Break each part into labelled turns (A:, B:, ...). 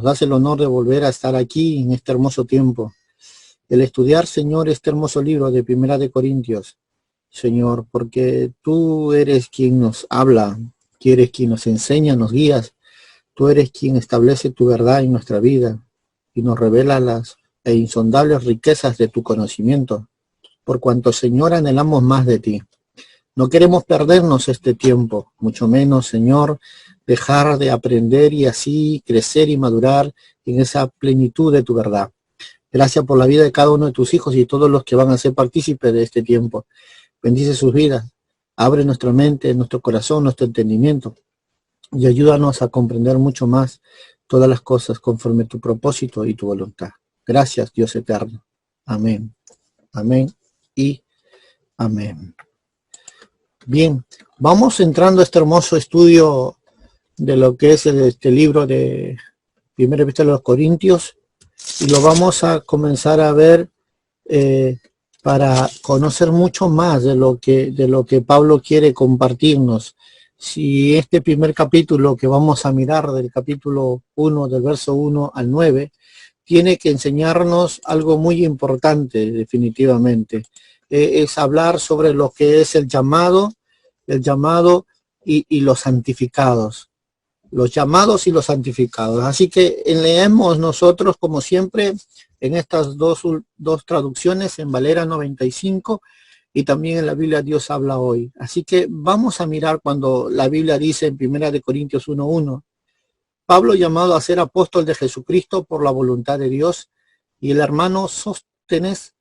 A: nos das el honor de volver a estar aquí en este hermoso tiempo. El estudiar, Señor, este hermoso libro de Primera de Corintios, Señor, porque tú eres quien nos habla, tú eres quien nos enseña, nos guías, tú eres quien establece tu verdad en nuestra vida y nos revela las insondables riquezas de tu conocimiento, por cuanto, Señor, anhelamos más de ti. No queremos perdernos este tiempo, mucho menos, Señor, dejar de aprender y así crecer y madurar en esa plenitud de tu verdad. Gracias por la vida de cada uno de tus hijos y todos los que van a ser partícipes de este tiempo. Bendice sus vidas, abre nuestra mente, nuestro corazón, nuestro entendimiento y ayúdanos a comprender mucho más todas las cosas conforme tu propósito y tu voluntad. Gracias, Dios eterno. Amén, amén y amén. Bien, vamos entrando a este hermoso estudio de lo que es este libro de Primera Epístola de los Corintios y lo vamos a comenzar a ver para conocer mucho más de lo que Pablo quiere compartirnos. Si este primer capítulo que vamos a mirar del capítulo 1, del verso 1 al 9, tiene que enseñarnos algo muy importante definitivamente. Es hablar sobre lo que es el llamado y los santificados. Los llamados y los santificados. Así que leemos nosotros, como siempre, en estas dos traducciones, en Valera 95 y también en la Biblia Dios habla hoy. Así que vamos a mirar cuando la Biblia dice en 1 Corintios 1:1, Pablo, llamado a ser apóstol de Jesucristo por la voluntad de Dios, y el hermano Sóstenes,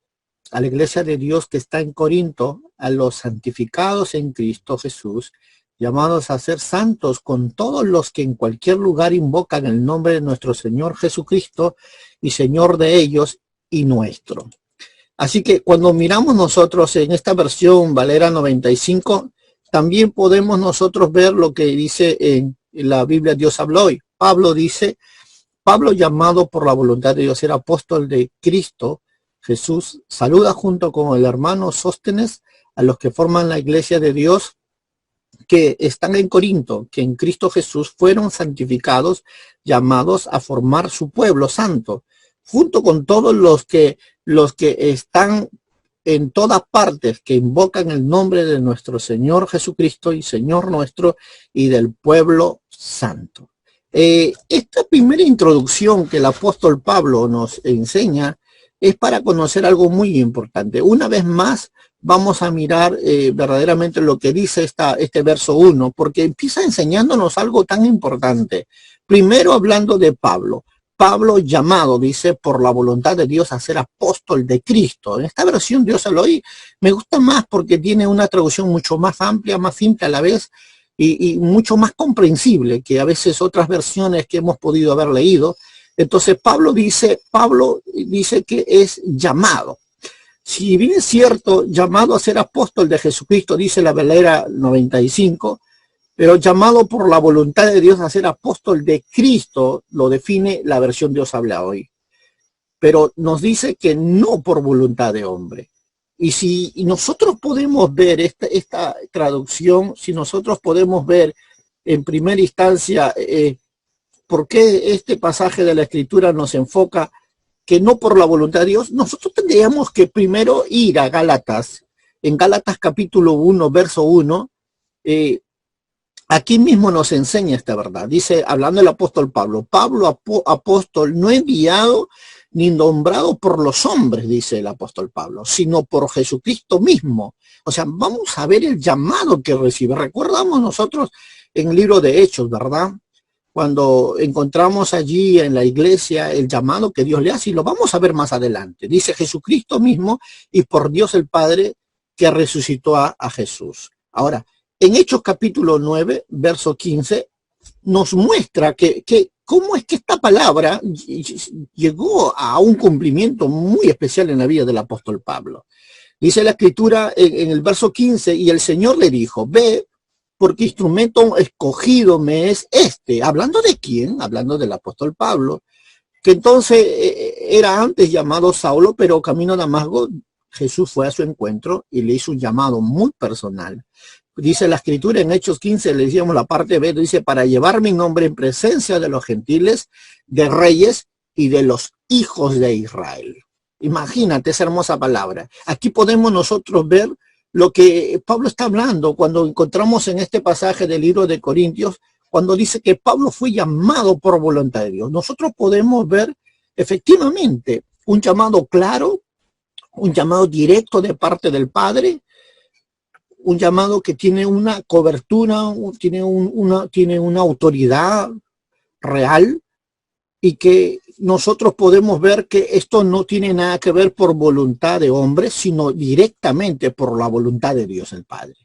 A: a la iglesia de Dios que está en Corinto, a los santificados en Cristo Jesús, llamados a ser santos con todos los que en cualquier lugar invocan el nombre de nuestro Señor Jesucristo y Señor de ellos y nuestro. Así que cuando miramos nosotros en esta versión Valera 95, también podemos nosotros ver lo que dice en la Biblia Dios habló hoy. Pablo dice, Pablo, llamado por la voluntad de Dios, ser apóstol de Cristo Jesús, saluda junto con el hermano Sóstenes a los que forman la iglesia de Dios que están en Corinto, que en Cristo Jesús fueron santificados, llamados a formar su pueblo santo, junto con todos los que están en todas partes, que invocan el nombre de nuestro Señor Jesucristo y Señor nuestro y del pueblo santo. Esta primera introducción que el apóstol Pablo nos enseña es para conocer algo muy importante. Una vez más, vamos a mirar verdaderamente lo que dice este verso 1, porque empieza enseñándonos algo tan importante. Primero hablando de Pablo. Pablo llamado, dice, por la voluntad de Dios a ser apóstol de Cristo. En esta versión Dios se lo oí. Me gusta más porque tiene una traducción mucho más amplia, más simple a la vez y mucho más comprensible que a veces otras versiones que hemos podido haber leído. Entonces Pablo dice que es llamado. Si bien es cierto, llamado a ser apóstol de Jesucristo, dice la Valera 95, pero llamado por la voluntad de Dios a ser apóstol de Cristo, lo define la versión Dios habla hoy. Pero nos dice que no por voluntad de hombre. Y nosotros podemos ver esta traducción, si nosotros podemos ver en primera instancia por qué este pasaje de la Escritura nos enfoca que no por la voluntad de Dios, nosotros tendríamos que primero ir a Gálatas, en Gálatas capítulo 1, verso 1, aquí mismo nos enseña esta verdad. Dice, hablando el apóstol Pablo, apóstol, no enviado ni nombrado por los hombres, dice el apóstol Pablo, sino por Jesucristo mismo. O sea, vamos a ver el llamado que recibe. Recordamos nosotros en el libro de Hechos, ¿verdad? Cuando encontramos allí en la iglesia el llamado que Dios le hace, y lo vamos a ver más adelante. Dice Jesucristo mismo y por Dios el Padre que resucitó a Jesús. Ahora, en Hechos capítulo 9, verso 15, nos muestra que cómo es que esta palabra llegó a un cumplimiento muy especial en la vida del apóstol Pablo. Dice la Escritura en el verso 15, y el Señor le dijo, ve, porque instrumento escogido me es este. ¿Hablando de quién? Hablando del apóstol Pablo, que entonces era antes llamado Saulo, pero camino a Damasco, Jesús fue a su encuentro y le hizo un llamado muy personal. Dice la escritura en Hechos 15, le decíamos la parte B, dice, para llevar mi nombre en presencia de los gentiles, de reyes y de los hijos de Israel. Imagínate esa hermosa palabra. Aquí podemos nosotros ver lo que Pablo está hablando cuando encontramos en este pasaje del libro de Corintios, cuando dice que Pablo fue llamado por voluntad de Dios. Nosotros podemos ver efectivamente un llamado claro, un llamado directo de parte del Padre, un llamado que tiene una cobertura, tiene una autoridad real, y que nosotros podemos ver que esto no tiene nada que ver por voluntad de hombre, sino directamente por la voluntad de Dios el Padre.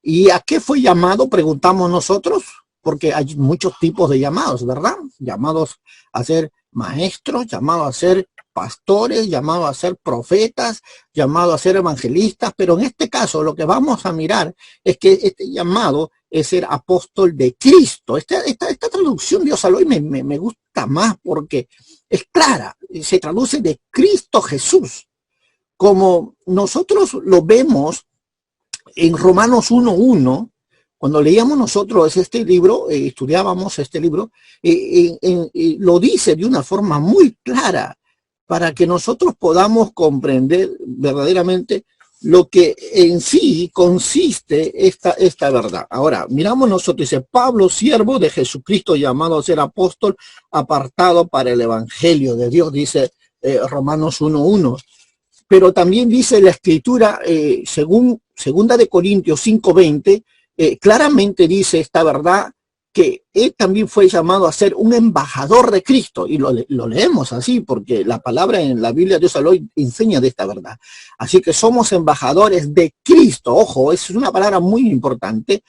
A: ¿Y a qué fue llamado? Preguntamos nosotros, porque hay muchos tipos de llamados, ¿verdad? Llamados a ser maestros, llamados a ser pastores, llamados a ser profetas, llamados a ser evangelistas, pero en este caso lo que vamos a mirar es que este llamado es ser apóstol de Cristo. Esta traducción de hoy me gusta más porque es clara, se traduce de Cristo Jesús, como nosotros lo vemos en Romanos 1:1. Cuando leíamos nosotros este libro, estudiábamos este libro, lo dice de una forma muy clara para que nosotros podamos comprender verdaderamente lo que en sí consiste esta verdad. Ahora, miramos nosotros, dice, Pablo, siervo de Jesucristo, llamado a ser apóstol, apartado para el evangelio de Dios, dice Romanos 1:1. Pero también dice la escritura, según Segunda de Corintios 5:20, claramente dice esta verdad, que él también fue llamado a ser un embajador de Cristo, y lo leemos así, porque la palabra en la Biblia de Dios hoy enseña de esta verdad. Así que somos embajadores de Cristo, ojo, es una palabra muy importante,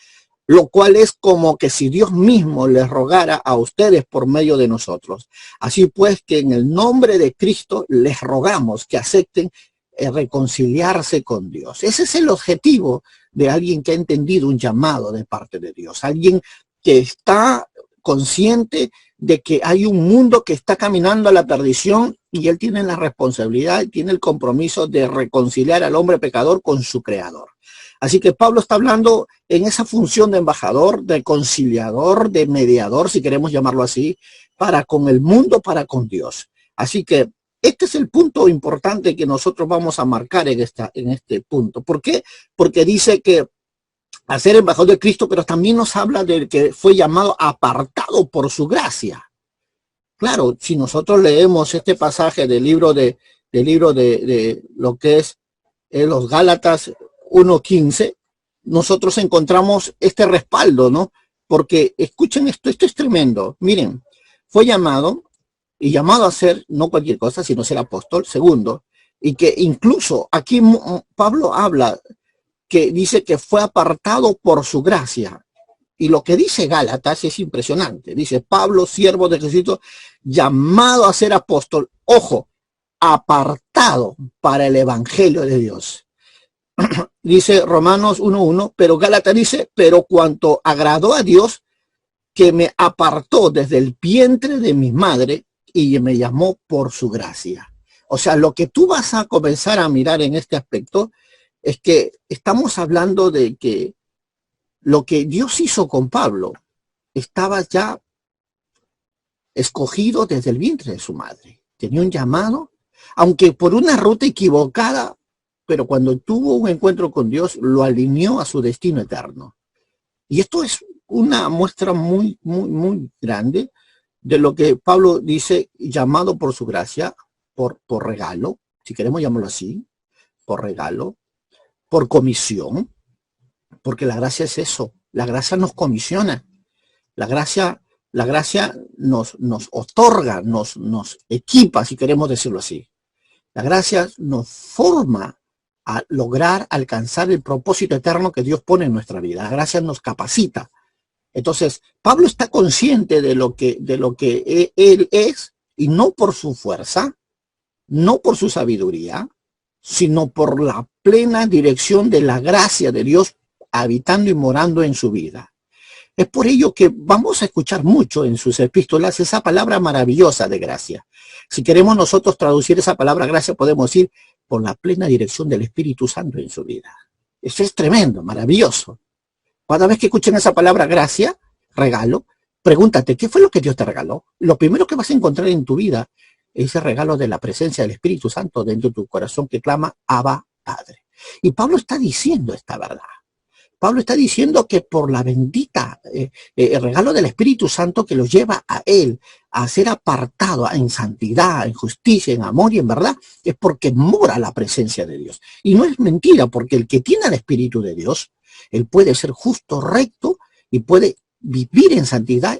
A: lo cual es como que si Dios mismo les rogara a ustedes por medio de nosotros. Así pues que en el nombre de Cristo les rogamos que acepten reconciliarse con Dios. Ese es el objetivo de alguien que ha entendido un llamado de parte de Dios, alguien que está consciente de que hay un mundo que está caminando a la perdición y él tiene la responsabilidad, tiene el compromiso de reconciliar al hombre pecador con su creador. Así que Pablo está hablando en esa función de embajador, de conciliador, de mediador, si queremos llamarlo así, para con el mundo, para con Dios. Así que este es el punto importante que nosotros vamos a marcar en este punto. ¿Por qué? Porque dice que a ser embajador de Cristo, pero también nos habla de que fue llamado apartado por su gracia. Claro, si nosotros leemos este pasaje del libro de lo que es los Gálatas 1:15, nosotros encontramos este respaldo, ¿no? Porque escuchen esto es tremendo. Miren, fue llamado y llamado a ser no cualquier cosa, sino ser apóstol. Segundo, y que incluso aquí Pablo habla que dice que fue apartado por su gracia. Y lo que dice Gálatas es impresionante. Dice, Pablo, siervo de Jesucristo, llamado a ser apóstol, ojo, apartado para el evangelio de Dios. Dice Romanos 1:1, pero Gálatas dice, pero cuanto agradó a Dios, que me apartó desde el vientre de mi madre y me llamó por su gracia. O sea, lo que tú vas a comenzar a mirar en este aspecto es que estamos hablando de que lo que Dios hizo con Pablo estaba ya escogido desde el vientre de su madre. Tenía un llamado, aunque por una ruta equivocada, pero cuando tuvo un encuentro con Dios, lo alineó a su destino eterno. Y esto es una muestra muy, muy, muy grande de lo que Pablo dice, llamado por su gracia, por regalo, si queremos llamarlo así, por regalo, por comisión, porque la gracia es eso, la gracia nos comisiona, la gracia nos otorga, nos equipa, si queremos decirlo así. La gracia nos forma a lograr alcanzar el propósito eterno que Dios pone en nuestra vida. La gracia nos capacita. Entonces, Pablo está consciente de lo que él es, y no por su fuerza, no por su sabiduría, sino por la plena dirección de la gracia de Dios habitando y morando en su vida. Es por ello que vamos a escuchar mucho en sus epístolas esa palabra maravillosa de gracia. Si queremos nosotros traducir esa palabra gracia, podemos decir por la plena dirección del Espíritu Santo en su vida. Eso es tremendo, maravilloso. Cada vez que escuchen esa palabra gracia, regalo, pregúntate, ¿qué fue lo que Dios te regaló? Lo primero que vas a encontrar en tu vida es ese regalo de la presencia del Espíritu Santo dentro de tu corazón que clama Abba, Padre. Y Pablo está diciendo esta verdad. Pablo está diciendo que por la bendita el regalo del Espíritu Santo que lo lleva a él a ser apartado en santidad, en justicia, en amor y en verdad, es porque mora la presencia de Dios. Y no es mentira, porque el que tiene el Espíritu de Dios, él puede ser justo, recto y puede vivir en santidad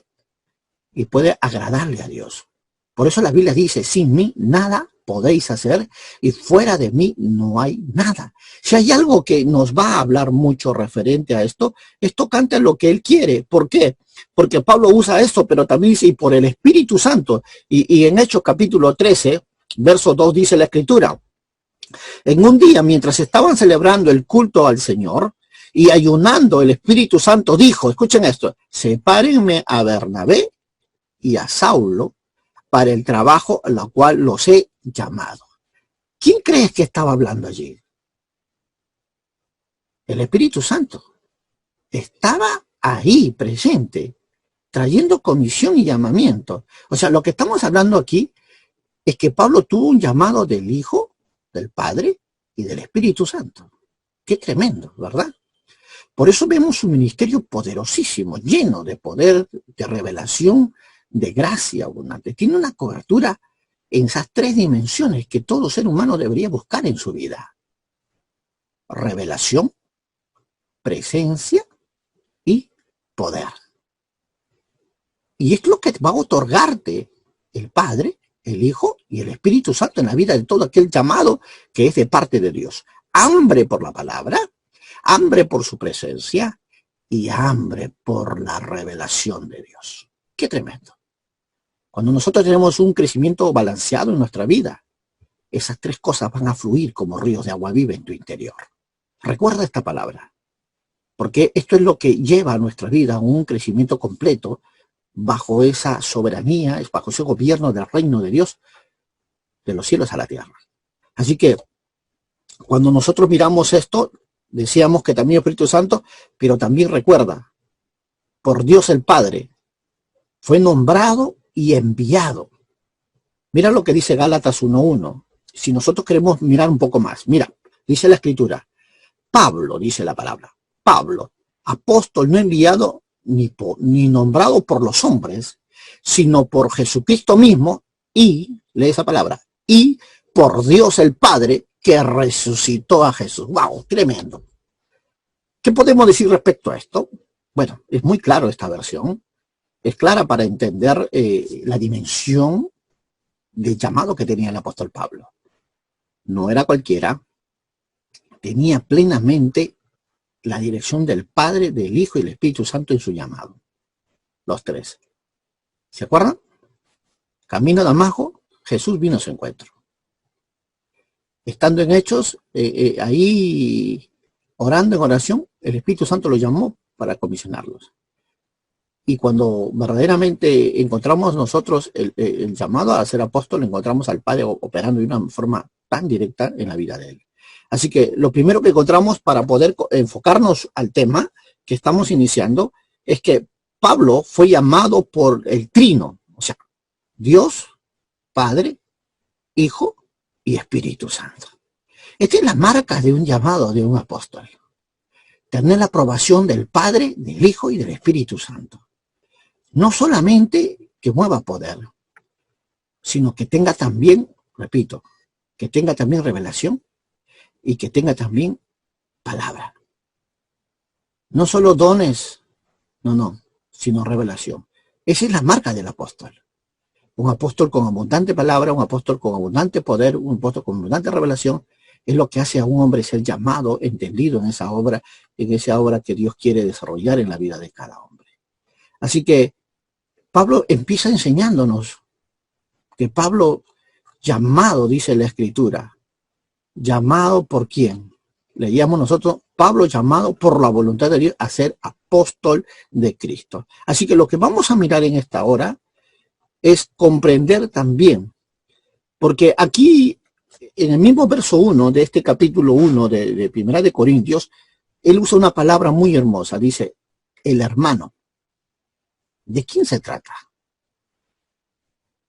A: y puede agradarle a Dios. Por eso la Biblia dice, sin mí nada podéis hacer y fuera de mí no hay nada. Si hay algo que nos va a hablar mucho referente a esto, es tocante a lo que él quiere. ¿Por qué? Porque Pablo usa esto, pero también dice, y por el Espíritu Santo. Y en Hechos capítulo 13, verso 2 dice la Escritura, en un día mientras estaban celebrando el culto al Señor y ayunando, el Espíritu Santo dijo, escuchen esto, sepárenme a Bernabé y a Saulo para el trabajo a lo cual los he llamado. ¿Quién crees que estaba hablando allí? El Espíritu Santo. Estaba ahí presente, trayendo comisión y llamamiento. O sea, lo que estamos hablando aquí es que Pablo tuvo un llamado del Hijo, del Padre y del Espíritu Santo. Qué tremendo, ¿verdad? Por eso vemos un ministerio poderosísimo, lleno de poder, de revelación, de gracia abundante. Tiene una cobertura en esas tres dimensiones que todo ser humano debería buscar en su vida. Revelación, presencia y poder. Y es lo que va a otorgarte el Padre, el Hijo y el Espíritu Santo en la vida de todo aquel llamado que es de parte de Dios. Hambre por la palabra, hambre por su presencia y hambre por la revelación de Dios. ¡Qué tremendo! Cuando nosotros tenemos un crecimiento balanceado en nuestra vida, esas tres cosas van a fluir como ríos de agua viva en tu interior. Recuerda esta palabra, porque esto es lo que lleva a nuestra vida a un crecimiento completo bajo esa soberanía, bajo ese gobierno del reino de Dios, de los cielos a la tierra. Así que, cuando nosotros miramos esto, decíamos que también el Espíritu Santo, pero también recuerda, por Dios el Padre, fue nombrado y enviado. Mira lo que dice Gálatas 1:1. Si nosotros queremos mirar un poco más, mira, dice la Escritura, Pablo, dice la palabra, Pablo, apóstol no enviado ni nombrado por los hombres, sino por Jesucristo mismo y, lee esa palabra, y por Dios el Padre que resucitó a Jesús. ¡Wow! Tremendo. ¿Qué podemos decir respecto a esto? Bueno, es muy claro esta versión. Es clara para entender la dimensión del llamado que tenía el apóstol Pablo. No era cualquiera, tenía plenamente la dirección del Padre, del Hijo y del Espíritu Santo en su llamado. Los tres. ¿Se acuerdan? Camino a Damasco, Jesús vino a su encuentro. Estando en Hechos, ahí orando en oración, el Espíritu Santo los llamó para comisionarlos. Y cuando verdaderamente encontramos nosotros el llamado a ser apóstol, encontramos al Padre operando de una forma tan directa en la vida de él. Así que lo primero que encontramos para poder enfocarnos al tema que estamos iniciando es que Pablo fue llamado por el trino, o sea, Dios, Padre, Hijo y Espíritu Santo. Esta es la marca de un llamado de un apóstol. Tener la aprobación del Padre, del Hijo y del Espíritu Santo. No solamente que mueva poder, sino que tenga también, repito, que tenga también revelación y que tenga también palabra. No solo dones, no, sino revelación. Esa es la marca del apóstol. Un apóstol con abundante palabra, un apóstol con abundante poder, un apóstol con abundante revelación, es lo que hace a un hombre ser llamado, entendido en esa obra que Dios quiere desarrollar en la vida de cada hombre. Así que Pablo empieza enseñándonos que Pablo, llamado, dice la Escritura, llamado por quién. Leíamos nosotros, Pablo llamado por la voluntad de Dios a ser apóstol de Cristo. Así que lo que vamos a mirar en esta hora es comprender también, porque aquí en el mismo verso 1 de este capítulo 1 de Primera de Corintios, él usa una palabra muy hermosa, dice, el hermano. ¿De quién se trata?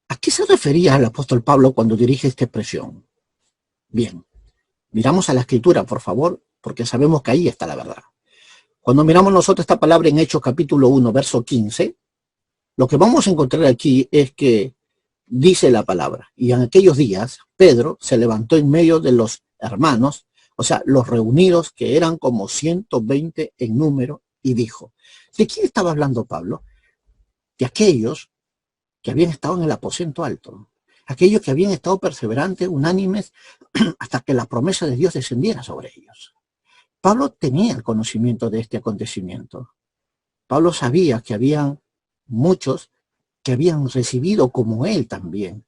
A: ¿A qué se refería el apóstol Pablo cuando dirige esta expresión? Bien, miramos a la escritura, por favor, porque sabemos que ahí está la verdad. Cuando miramos nosotros esta palabra en Hechos capítulo 1, verso 15, lo que vamos a encontrar aquí es que dice la palabra, y en aquellos días Pedro se levantó en medio de los hermanos, o sea, los reunidos, que eran como 120 en número, y dijo, ¿de quién estaba hablando Pablo? De aquellos que habían estado en el aposento alto, aquellos que habían estado perseverantes, unánimes, hasta que la promesa de Dios descendiera sobre ellos. Pablo tenía el conocimiento de este acontecimiento. Pablo sabía que habían muchos que habían recibido, como él también,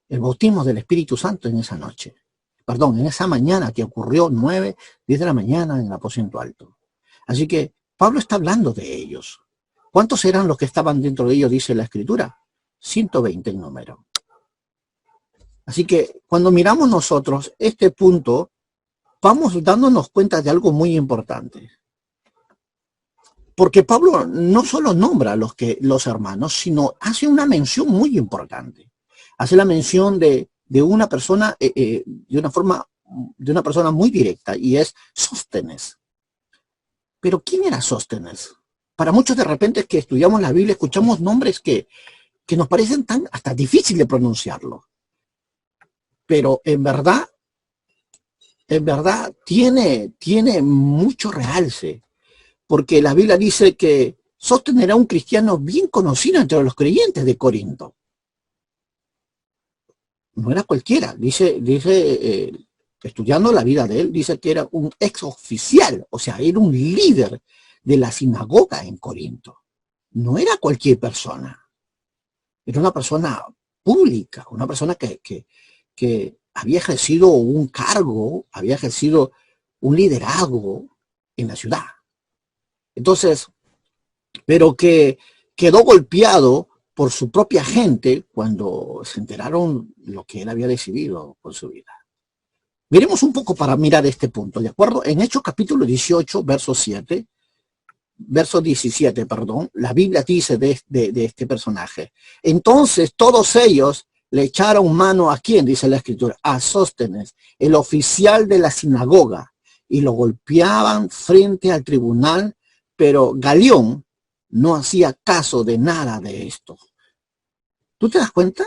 A: el bautismo del Espíritu Santo en esa noche. Perdón, en esa mañana que ocurrió 9, 10 de la mañana en el aposento alto. Así que Pablo está hablando de ellos. ¿Cuántos eran los que estaban dentro de ellos, dice la Escritura? 120 en número. Así que cuando miramos nosotros este punto, vamos dándonos cuenta de algo muy importante. Porque Pablo no solo nombra a los hermanos, sino hace una mención muy importante. Hace la mención de una persona de una persona muy directa, y es Sóstenes. Pero ¿quién era Sóstenes? Para muchos, de repente, que estudiamos la Biblia, escuchamos nombres que nos parecen hasta difíciles de pronunciarlo. Pero en verdad tiene mucho realce. Porque la Biblia dice que Sóstenes era un cristiano bien conocido entre los creyentes de Corinto. No era cualquiera. Dice estudiando la vida de él, dice que era un ex oficial, o sea, era un líder de la sinagoga en Corinto. No era cualquier persona. Era una persona pública, una persona que había ejercido un cargo, había ejercido un liderazgo en la ciudad. Entonces, pero que quedó golpeado por su propia gente cuando se enteraron lo que él había decidido con su vida. Miremos un poco para mirar este punto, ¿de acuerdo? En Hechos capítulo 18, verso 17, la Biblia dice de este personaje. Entonces todos ellos le echaron mano a quién, dice la Escritura, a Sóstenes, el oficial de la sinagoga, y lo golpeaban frente al tribunal, pero Galión no hacía caso de nada de esto. ¿Tú te das cuenta?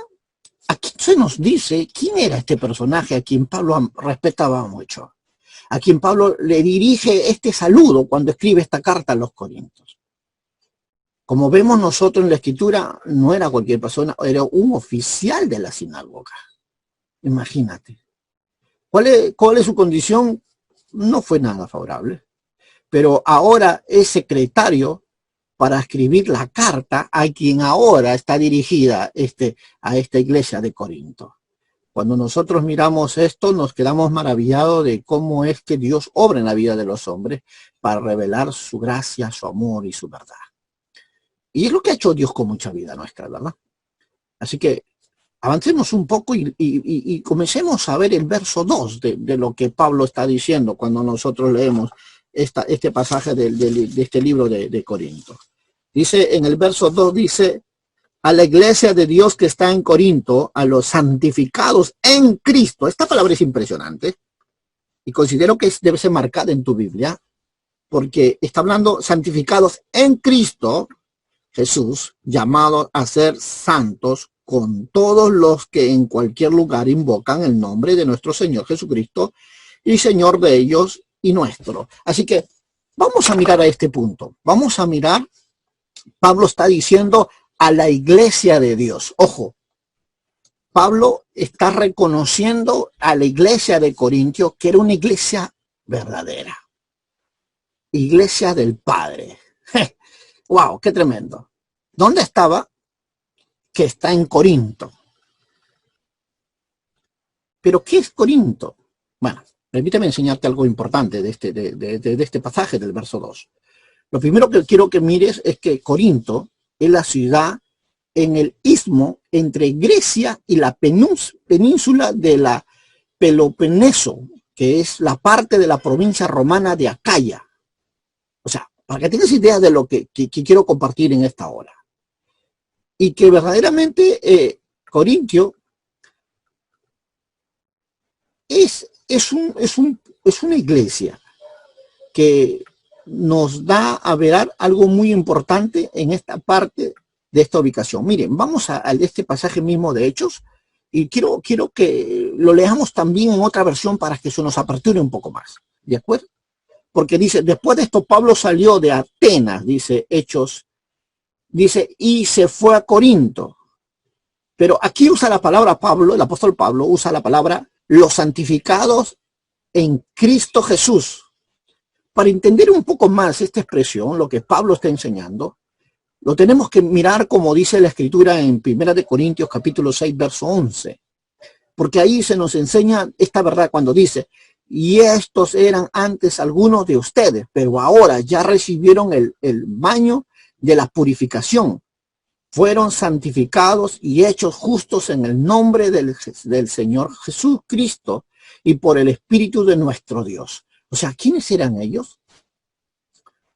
A: Aquí se nos dice quién era este personaje a quien Pablo respetaba mucho, a quien Pablo le dirige este saludo cuando escribe esta carta a los Corintios. Como vemos nosotros en la Escritura, no era cualquier persona, era un oficial de la sinagoga. Imagínate. ¿Cuál es su condición? No fue nada favorable. Pero ahora es secretario para escribir la carta a quien ahora está dirigida a esta iglesia de Corinto. Cuando nosotros miramos esto, nos quedamos maravillados de cómo es que Dios obra en la vida de los hombres para revelar su gracia, su amor y su verdad. Y es lo que ha hecho Dios con mucha vida nuestra, ¿verdad? Así que avancemos un poco y comencemos a ver el verso 2 de lo que Pablo está diciendo cuando nosotros leemos este pasaje de este libro de Corinto. Dice, en el verso 2 dice, a la iglesia de Dios que está en Corinto, a los santificados en Cristo. Esta palabra es impresionante y considero que debe ser marcada en tu Biblia, porque está hablando santificados en Cristo Jesús, llamados a ser santos con todos los que en cualquier lugar invocan el nombre de nuestro Señor Jesucristo, y Señor de ellos y nuestro. Así que vamos a mirar a este punto. Vamos a mirar, Pablo está diciendo a la iglesia de Dios. Ojo, Pablo está reconociendo a la iglesia de Corintios que era una iglesia verdadera. Iglesia del Padre. ¡Wow! ¡Qué tremendo! ¿Dónde estaba? Que está en Corinto. ¿Pero qué es Corinto? Bueno, permíteme enseñarte algo importante de este pasaje del verso 2. Lo primero que quiero que mires es que Corinto es la ciudad en el istmo entre Grecia y la península de la Peloponeso, que es la parte de la provincia romana de Acaya. para que tengas idea de lo que quiero compartir en esta hora. Y que verdaderamente Corintio es una iglesia que nos da a ver algo muy importante en esta parte de esta ubicación. Miren, vamos a este pasaje mismo de Hechos, y quiero que lo leamos también en otra versión para que se nos aperture un poco más, ¿de acuerdo? Porque dice, después de esto Pablo salió de Atenas, dice Hechos, dice, y se fue a Corinto. Pero aquí usa la palabra Pablo, el apóstol Pablo usa la palabra los santificados en Cristo Jesús. Para entender un poco más esta expresión, lo que Pablo está enseñando, lo tenemos que mirar como dice la Escritura en 1 Corintios capítulo 6, verso 11. Porque ahí se nos enseña esta verdad cuando dice, y estos eran antes algunos de ustedes, pero ahora ya recibieron el baño de la purificación. Fueron santificados y hechos justos en el nombre del Señor Jesucristo y por el Espíritu de nuestro Dios. O sea, ¿quiénes eran ellos?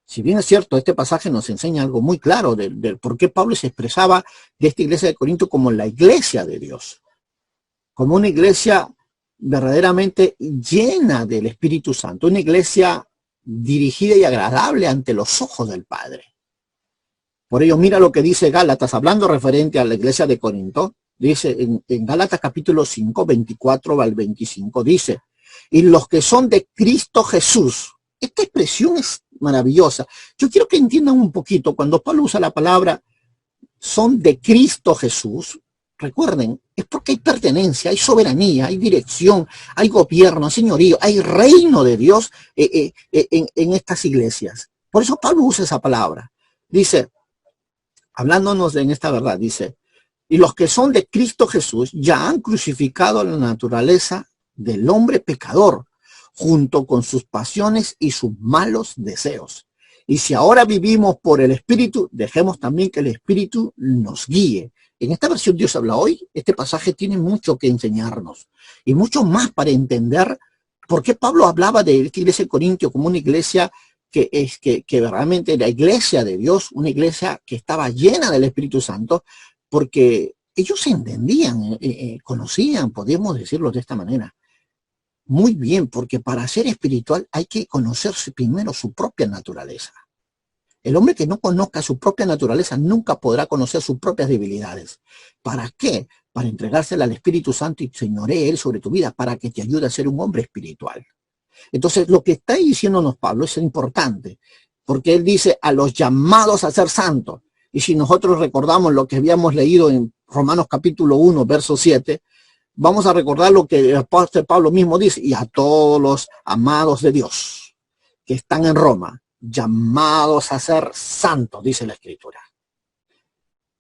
A: Si bien es cierto, este pasaje nos enseña algo muy claro de por qué Pablo se expresaba de esta iglesia de Corinto como la iglesia de Dios, como una iglesia verdaderamente llena del Espíritu Santo, una iglesia dirigida y agradable ante los ojos del Padre. Por ello, mira lo que dice Gálatas, hablando referente a la iglesia de Corinto, dice en Gálatas capítulo 5, 24 al 25, dice, y los que son de Cristo Jesús. Esta expresión es maravillosa. Yo quiero que entiendan un poquito, cuando Pablo usa la palabra son de Cristo Jesús, recuerden, es porque hay pertenencia, hay soberanía, hay dirección, hay gobierno, señorío, hay reino de Dios en estas iglesias. Por eso Pablo usa esa palabra. Dice, hablándonos en esta verdad, dice, y los que son de Cristo Jesús ya han crucificado la naturaleza del hombre pecador, junto con sus pasiones y sus malos deseos. Y si ahora vivimos por el Espíritu, dejemos también que el Espíritu nos guíe. En esta versión Dios habla hoy, este pasaje tiene mucho que enseñarnos y mucho más para entender por qué Pablo hablaba de esta iglesia de Corintio como una iglesia que realmente era iglesia de Dios, una iglesia que estaba llena del Espíritu Santo, porque ellos se entendían, conocían, podemos decirlo de esta manera. Muy bien, porque para ser espiritual hay que conocerse primero su propia naturaleza. El hombre que no conozca su propia naturaleza nunca podrá conocer sus propias debilidades. ¿Para qué? Para entregársela al Espíritu Santo y señoree Él sobre tu vida, para que te ayude a ser un hombre espiritual. Entonces, lo que está diciéndonos Pablo es importante, porque él dice a los llamados a ser santos. Y si nosotros recordamos lo que habíamos leído en Romanos capítulo 1, verso 7, vamos a recordar lo que el apóstol Pablo mismo dice, y a todos los amados de Dios que están en Roma, llamados a ser santos, dice la Escritura.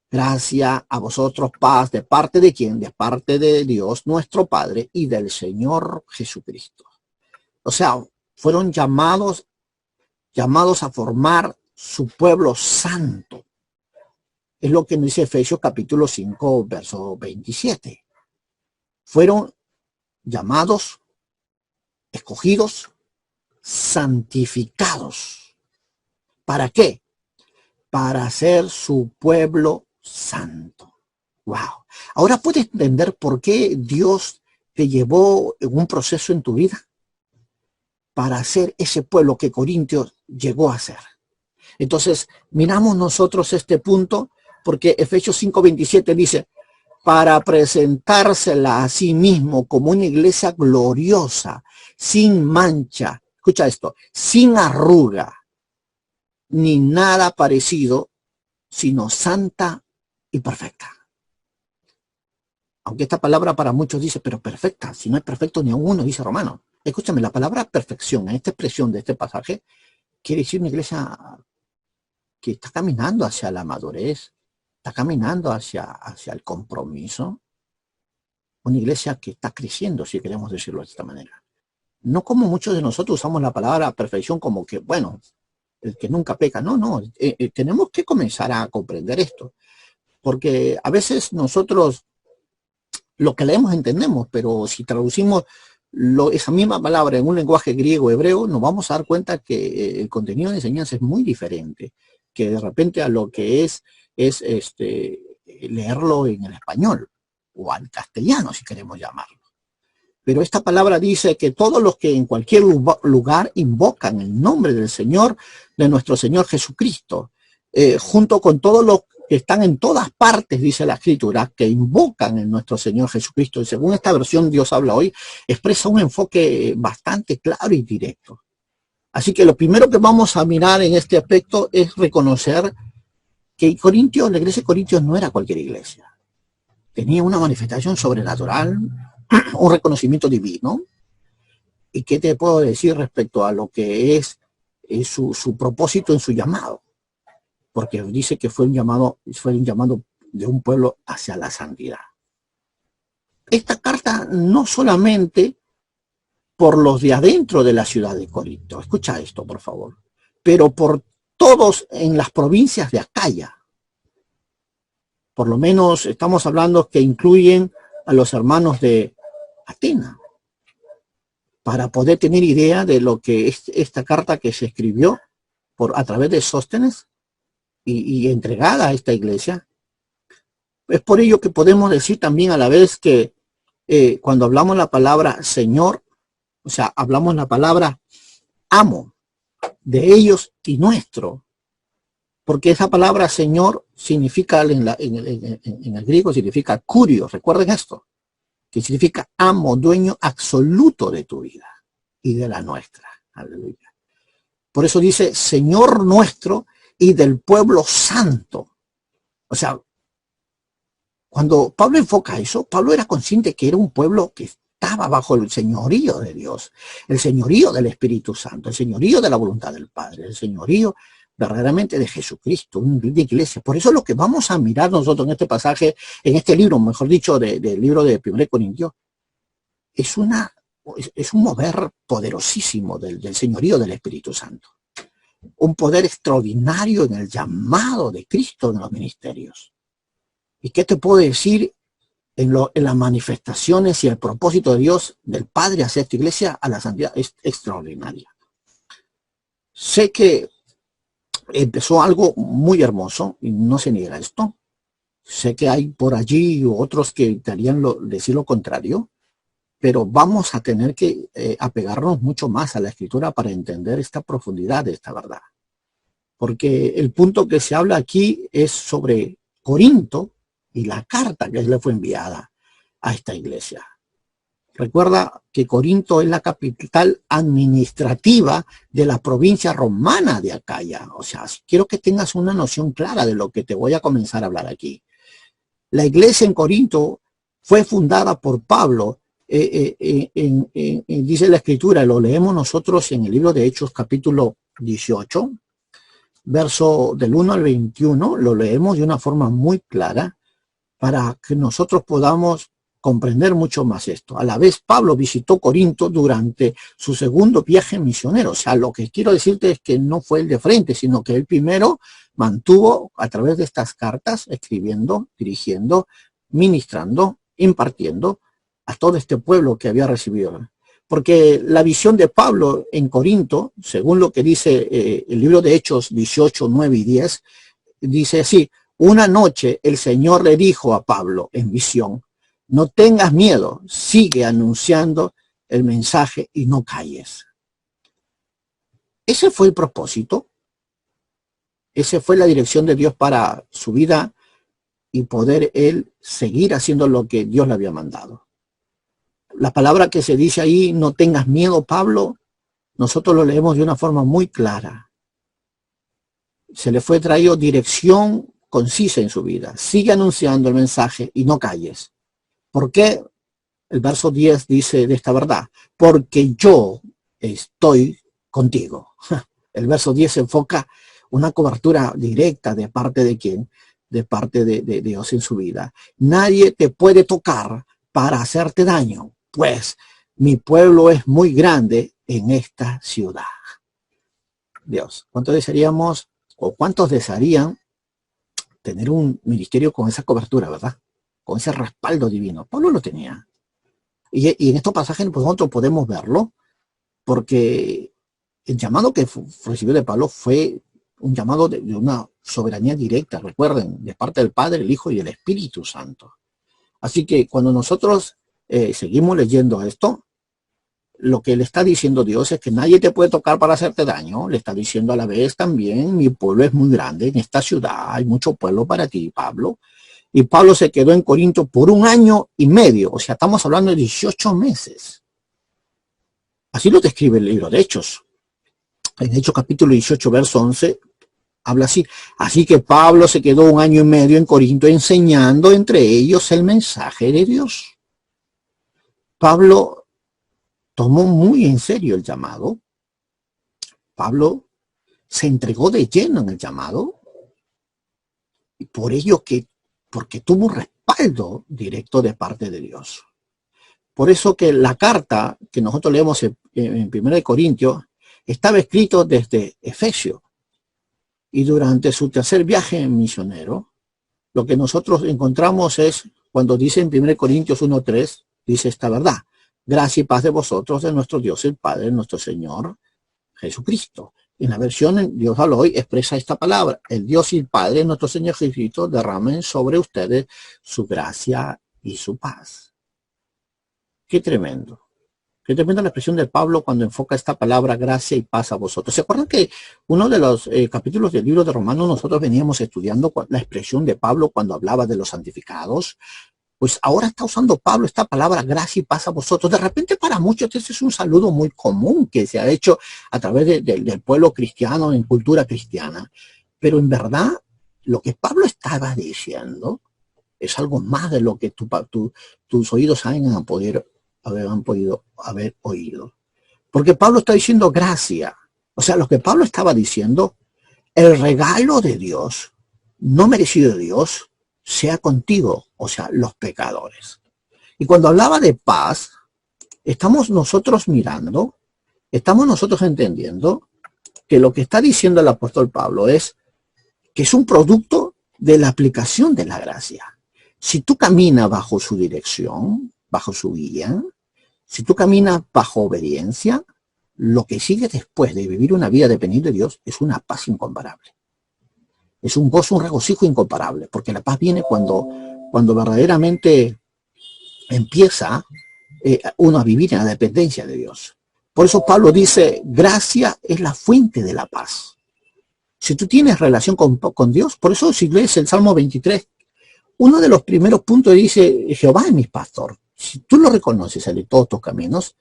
A: Gracia a vosotros, paz, ¿de parte de quién? De parte de Dios, nuestro Padre, y del Señor Jesucristo. O sea, fueron llamados a formar su pueblo santo. Es lo que nos dice Efesios capítulo 5, verso 27. Fueron llamados, escogidos, santificados. ¿Para qué? Para ser su pueblo santo. Wow. Ahora puedes entender por qué Dios te llevó en un proceso en tu vida para ser ese pueblo que Corintios llegó a ser. Entonces, miramos nosotros este punto porque Efesios 5:27 dice, para presentársela a sí mismo como una iglesia gloriosa, sin mancha, escucha esto, sin arruga, ni nada parecido, sino santa y perfecta. Aunque esta palabra para muchos dice, pero perfecta, si no es perfecto ni uno, dice Romano. Escúchame, la palabra perfección, en esta expresión de este pasaje, quiere decir una iglesia que está caminando hacia la madurez, está caminando hacia el compromiso, una iglesia que está creciendo, si queremos decirlo de esta manera. No como muchos de nosotros usamos la palabra perfección como que, bueno, el que nunca peca. No, tenemos que comenzar a comprender esto, porque a veces nosotros lo que leemos entendemos, pero si traducimos esa misma palabra en un lenguaje griego hebreo, nos vamos a dar cuenta que el contenido de enseñanza es muy diferente, que de repente a lo que es leerlo en el español, o al castellano, si queremos llamarlo. Pero esta palabra dice que todos los que en cualquier lugar invocan el nombre del Señor, de nuestro Señor Jesucristo, junto con todos los que están en todas partes, dice la Escritura, que invocan en nuestro Señor Jesucristo. Y según esta versión, Dios habla hoy, expresa un enfoque bastante claro y directo. Así que lo primero que vamos a mirar en este aspecto es reconocer que Corintios, la iglesia de Corintios no era cualquier iglesia. Tenía una manifestación sobrenatural, un reconocimiento divino. ¿Y qué te puedo decir respecto a lo que es su propósito en su llamado? Porque dice que fue un llamado de un pueblo hacia la santidad. Esta carta no solamente por los de adentro de la ciudad de Corinto, escucha esto por favor, pero por todos en las provincias de Acaya. Por lo menos estamos hablando que incluyen a los hermanos de Atenas, para poder tener idea de lo que es esta carta que se escribió a través de Sóstenes y entregada a esta iglesia. Es por ello que podemos decir también a la vez que cuando hablamos la palabra Señor, o sea, hablamos la palabra amo, de ellos y nuestro, porque esa palabra Señor significa en el griego significa kurios, recuerden esto, que significa amo, dueño absoluto de tu vida y de la nuestra. Aleluya. Por eso dice Señor nuestro y del pueblo santo. O sea, cuando Pablo enfoca eso, Pablo era consciente que era un pueblo que estaba bajo el señorío de Dios, el señorío del Espíritu Santo, el señorío de la voluntad del Padre, el señorío verdaderamente de Jesucristo, una iglesia. Por eso lo que vamos a mirar nosotros en este pasaje, en este libro, mejor dicho, del libro de 1 Corintios, es un mover poderosísimo del señorío del Espíritu Santo. Un poder extraordinario en el llamado de Cristo en los ministerios. ¿Y qué te puedo decir en las manifestaciones y el propósito de Dios, del Padre hacia esta iglesia, a la santidad? Es extraordinaria. Sé que empezó algo muy hermoso, y no se niega esto. Sé que hay por allí otros que querían decir lo contrario, pero vamos a tener que apegarnos mucho más a la Escritura para entender esta profundidad de esta verdad. Porque el punto que se habla aquí es sobre Corinto y la carta que le fue enviada a esta iglesia. Recuerda que Corinto es la capital administrativa de la provincia romana de Acaya. O sea, quiero que tengas una noción clara de lo que te voy a comenzar a hablar aquí. La iglesia en Corinto fue fundada por Pablo, dice la Escritura, lo leemos nosotros en el libro de Hechos capítulo 18, verso del 1 al 21, lo leemos de una forma muy clara para que nosotros podamos comprender mucho más esto. A la vez, Pablo visitó Corinto durante su segundo viaje misionero. O sea, lo que quiero decirte es que no fue el de frente, sino que él primero mantuvo a través de estas cartas, escribiendo, dirigiendo, ministrando, impartiendo a todo este pueblo que había recibido. Porque la visión de Pablo en Corinto, según lo que dice el libro de Hechos 18, 9 y 10, dice así: una noche el Señor le dijo a Pablo en visión, no tengas miedo, sigue anunciando el mensaje y no calles. Ese fue el propósito, esa fue la dirección de Dios para su vida y poder él seguir haciendo lo que Dios le había mandado. La palabra que se dice ahí, no tengas miedo, Pablo, nosotros lo leemos de una forma muy clara. Se le fue traído dirección concisa en su vida. Sigue anunciando el mensaje y no calles. ¿Por qué? El verso 10 dice de esta verdad: porque yo estoy contigo. El verso 10 enfoca una cobertura directa de parte de quién, de parte de Dios en su vida. Nadie te puede tocar para hacerte daño, pues mi pueblo es muy grande en esta ciudad. Dios, ¿cuántos desearíamos o cuántos desearían tener un ministerio con esa cobertura, verdad? Con ese respaldo divino? Pablo lo tenía. Y en estos pasajes pues, nosotros podemos verlo, porque el llamado que recibió de Pablo fue un llamado de una soberanía directa, recuerden, de parte del Padre, el Hijo y el Espíritu Santo. Así que cuando nosotros seguimos leyendo esto, lo que le está diciendo Dios es que nadie te puede tocar para hacerte daño. Le está diciendo a la vez también, mi pueblo es muy grande, en esta ciudad hay mucho pueblo para ti, Pablo. Y Pablo se quedó en Corinto por 1 año y medio, o sea, estamos hablando de 18 meses. Así lo describe el libro de Hechos. En Hechos capítulo 18, verso 11, habla así. Así que Pablo se quedó 1 año y medio en Corinto enseñando entre ellos el mensaje de Dios. Pablo tomó muy en serio el llamado. Pablo se entregó de lleno en el llamado. Y por ello porque tuvo un respaldo directo de parte de Dios. Por eso que la carta que nosotros leemos en 1 Corintios estaba escrito desde Efesio. Y durante su tercer viaje misionero, lo que nosotros encontramos es, cuando dice en 1 Corintios 1:3, dice esta verdad: gracia y paz de vosotros, de nuestro Dios el Padre, nuestro Señor Jesucristo. En la versión Dios al hoy expresa esta palabra: el Dios y el Padre, nuestro Señor Jesucristo, derramen sobre ustedes su gracia y su paz. Qué tremendo. Qué tremenda la expresión de Pablo cuando enfoca esta palabra gracia y paz a vosotros. ¿Se acuerdan que uno de los capítulos del libro de Romanos nosotros veníamos estudiando la expresión de Pablo cuando hablaba de los santificados? Pues ahora está usando Pablo esta palabra gracia y paz a vosotros. De repente para muchos este es un saludo muy común que se ha hecho a través del pueblo cristiano, en cultura cristiana. Pero en verdad lo que Pablo estaba diciendo es algo más de lo que tus oídos han podido haber oído. Porque Pablo está diciendo gracia. O sea, lo que Pablo estaba diciendo, el regalo de Dios, no merecido de Dios, sea contigo, o sea, los pecadores. Y cuando hablaba de paz, estamos nosotros mirando, estamos nosotros entendiendo que lo que está diciendo el apóstol Pablo es que es un producto de la aplicación de la gracia. Si tú caminas bajo su dirección, bajo su guía, si tú caminas bajo obediencia, lo que sigue después de vivir una vida dependiente de Dios es una paz incomparable. Es un gozo, un regocijo incomparable, porque la paz viene cuando verdaderamente empieza uno a vivir en la dependencia de Dios. Por eso Pablo dice, gracia es la fuente de la paz. Si tú tienes relación con Dios, por eso si lees el Salmo 23, uno de los primeros puntos dice, Jehová es mi pastor. Si tú lo reconoces en todos tus caminos,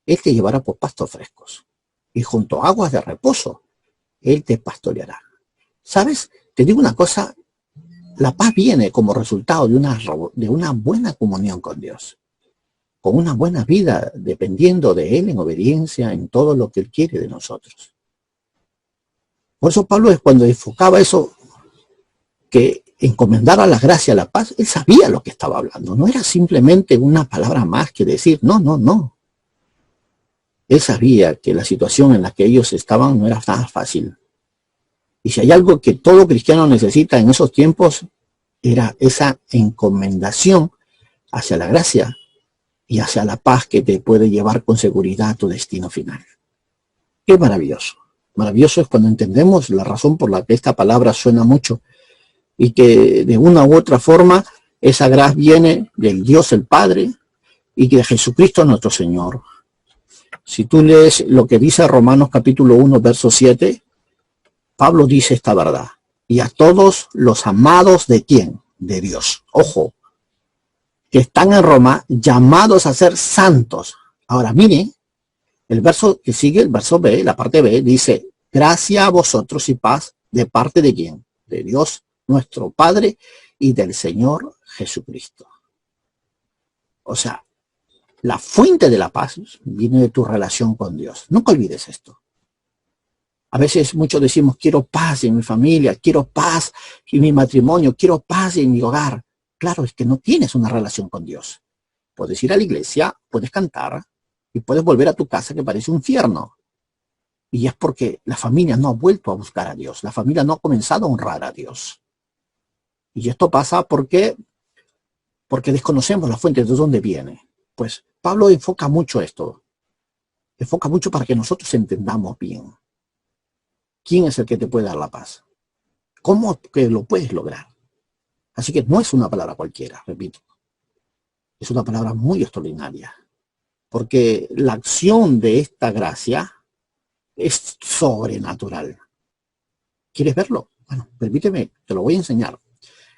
A: Él te llevará por pastos frescos. Y junto a aguas de reposo, Él te pastoreará. ¿Sabes? Te digo una cosa, la paz viene como resultado de una buena comunión con Dios, con una buena vida, dependiendo de Él en obediencia en todo lo que Él quiere de nosotros. Por eso Pablo es cuando enfocaba eso, que encomendara la gracia, la paz, él sabía lo que estaba hablando, no era simplemente una palabra más que decir, no. Él sabía que la situación en la que ellos estaban no era tan fácil. Y si hay algo que todo cristiano necesita en esos tiempos, era esa encomendación hacia la gracia y hacia la paz que te puede llevar con seguridad a tu destino final. Qué maravilloso. Maravilloso es cuando entendemos la razón por la que esta palabra suena mucho y que de una u otra forma esa gracia viene del Dios el Padre y de Jesucristo nuestro Señor. Si tú lees lo que dice Romanos capítulo 1, verso 7, Pablo dice esta verdad. Y a todos los amados ¿de quién? De Dios. Ojo, que están en Roma llamados a ser santos. Ahora mire, el verso que sigue, el verso B, la parte B, dice, gracia a vosotros y paz de parte de quién? De Dios nuestro Padre y del Señor Jesucristo. O sea, la fuente de la paz viene de tu relación con Dios. Nunca olvides esto. A veces muchos decimos, quiero paz en mi familia, quiero paz en mi matrimonio, quiero paz en mi hogar. Claro, es que no tienes una relación con Dios. Puedes ir a la iglesia, puedes cantar y puedes volver a tu casa que parece un infierno. Y es porque la familia no ha vuelto a buscar a Dios. La familia no ha comenzado a honrar a Dios. Y esto pasa porque desconocemos la fuente de dónde viene. Pues Pablo enfoca mucho esto. Enfoca mucho para que nosotros entendamos bien. ¿Quién es el que te puede dar la paz? ¿Cómo que lo puedes lograr? Así que no es una palabra cualquiera, repito. Es una palabra muy extraordinaria. Porque la acción de esta gracia es sobrenatural. ¿Quieres verlo? Bueno, permíteme, te lo voy a enseñar.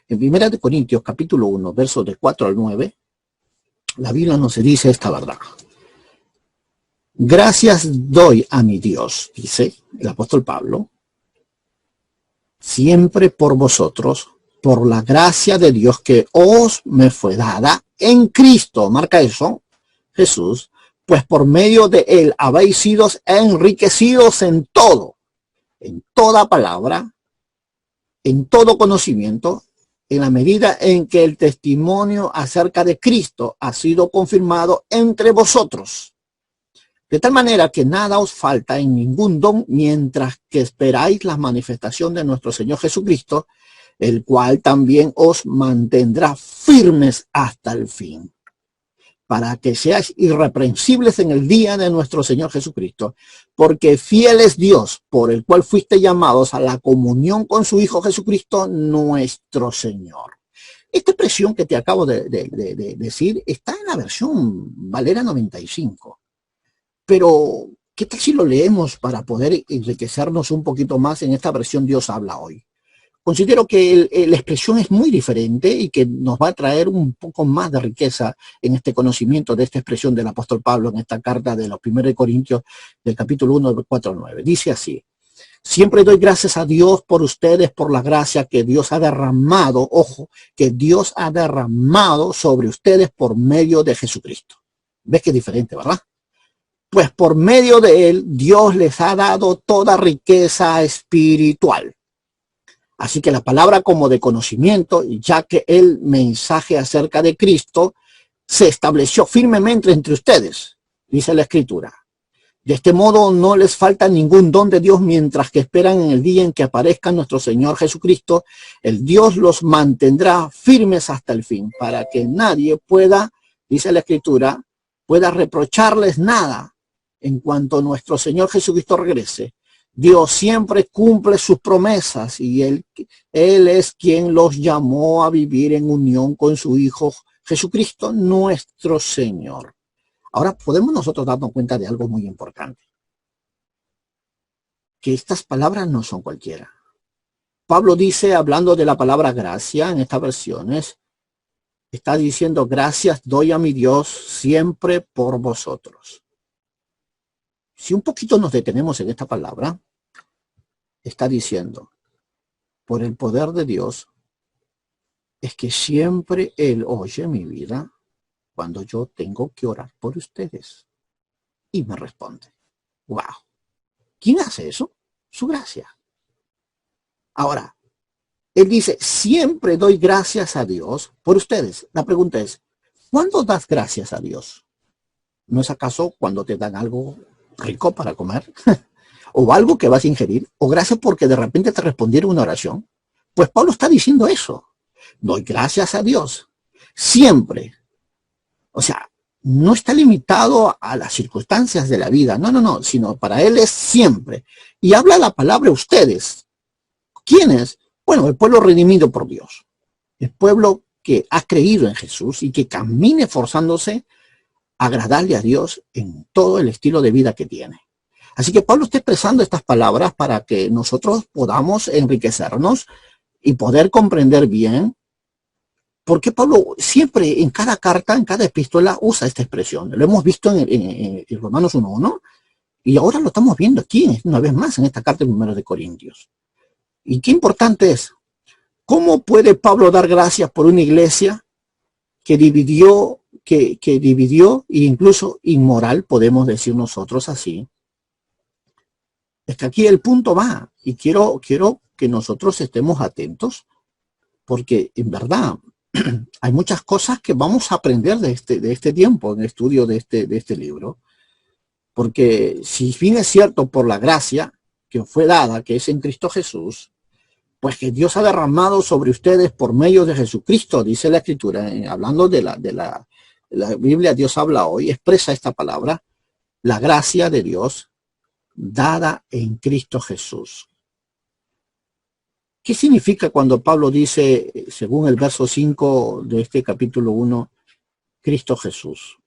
A: En 1 Corintios capítulo 1, versos de 4 al 9, la Biblia nos dice esta verdad. Gracias doy a mi Dios, dice el apóstol Pablo, siempre por vosotros, por la gracia de Dios que os me fue dada en Cristo, marca eso, Jesús, pues por medio de él habéis sido enriquecidos en todo, en toda palabra, en todo conocimiento, en la medida en que el testimonio acerca de Cristo ha sido confirmado entre vosotros. De tal manera que nada os falta en ningún don mientras que esperáis la manifestación de nuestro Señor Jesucristo, el cual también os mantendrá firmes hasta el fin, para que seáis irreprensibles en el día de nuestro Señor Jesucristo, porque fiel es Dios, por el cual fuiste llamados a la comunión con su Hijo Jesucristo, nuestro Señor. Esta expresión que te acabo de decir está en la versión Valera 95. Pero, ¿qué tal si lo leemos para poder enriquecernos un poquito más en esta versión Dios habla hoy? Considero que la expresión es muy diferente y que nos va a traer un poco más de riqueza en este conocimiento de esta expresión del apóstol Pablo en esta carta de los 1 Corintios del capítulo 1, 4 al 9. Dice así: siempre doy gracias a Dios por ustedes, por la gracia que Dios ha derramado, ojo, que Dios ha derramado sobre ustedes por medio de Jesucristo. ¿Ves que es diferente, verdad? Pues por medio de él, Dios les ha dado toda riqueza espiritual. Así que la palabra como de conocimiento, ya que el mensaje acerca de Cristo se estableció firmemente entre ustedes, dice la Escritura. De este modo no les falta ningún don de Dios mientras que esperan en el día en que aparezca nuestro Señor Jesucristo. El Dios los mantendrá firmes hasta el fin, para que nadie pueda, dice la Escritura, pueda reprocharles nada. En cuanto nuestro Señor Jesucristo regrese, Dios siempre cumple sus promesas y Él es quien los llamó a vivir en unión con su Hijo Jesucristo, nuestro Señor. Ahora podemos nosotros darnos cuenta de algo muy importante, que estas palabras no son cualquiera. Pablo dice, hablando de la palabra gracia en estas versiones, está diciendo: gracias doy a mi Dios siempre por vosotros. Si un poquito nos detenemos en esta palabra, está diciendo, por el poder de Dios, es que siempre Él oye mi vida cuando yo tengo que orar por ustedes. Y me responde. ¡Wow! ¿Quién hace eso? Su gracia. Ahora, Él dice, siempre doy gracias a Dios por ustedes. La pregunta es, ¿cuándo das gracias a Dios? ¿No es acaso cuando te dan algo rico para comer? ¿O algo que vas a ingerir? ¿O gracias porque de repente te respondieron una oración? Pues Pablo está diciendo eso. Doy gracias a Dios. Siempre. O sea, no está limitado a las circunstancias de la vida. No, sino para él es siempre. Y habla la palabra ustedes. ¿Quiénes? Bueno, el pueblo redimido por Dios. El pueblo que ha creído en Jesús y que camine forzándose a agradarle a Dios en todo el estilo de vida que tiene. Así que Pablo está expresando estas palabras para que nosotros podamos enriquecernos y poder comprender bien por qué Pablo siempre en cada carta, en cada epístola usa esta expresión. Lo hemos visto en Romanos 1:1 y ahora lo estamos viendo aquí una vez más en esta carta de 1 Corintios. Y qué importante es, ¿cómo puede Pablo dar gracias por una iglesia que dividió e incluso inmoral, podemos decir nosotros así? Es que aquí el punto va, y quiero que nosotros estemos atentos, porque en verdad hay muchas cosas que vamos a aprender de este tiempo, en el estudio de este libro, porque si bien es cierto por la gracia que fue dada, que es en Cristo Jesús, pues que Dios ha derramado sobre ustedes por medio de Jesucristo, dice la Escritura, hablando de la Biblia, Dios habla hoy, expresa esta palabra, la gracia de Dios dada en Cristo Jesús. ¿Qué significa cuando Pablo dice, según el verso 5 de este capítulo 1, Cristo Jesús?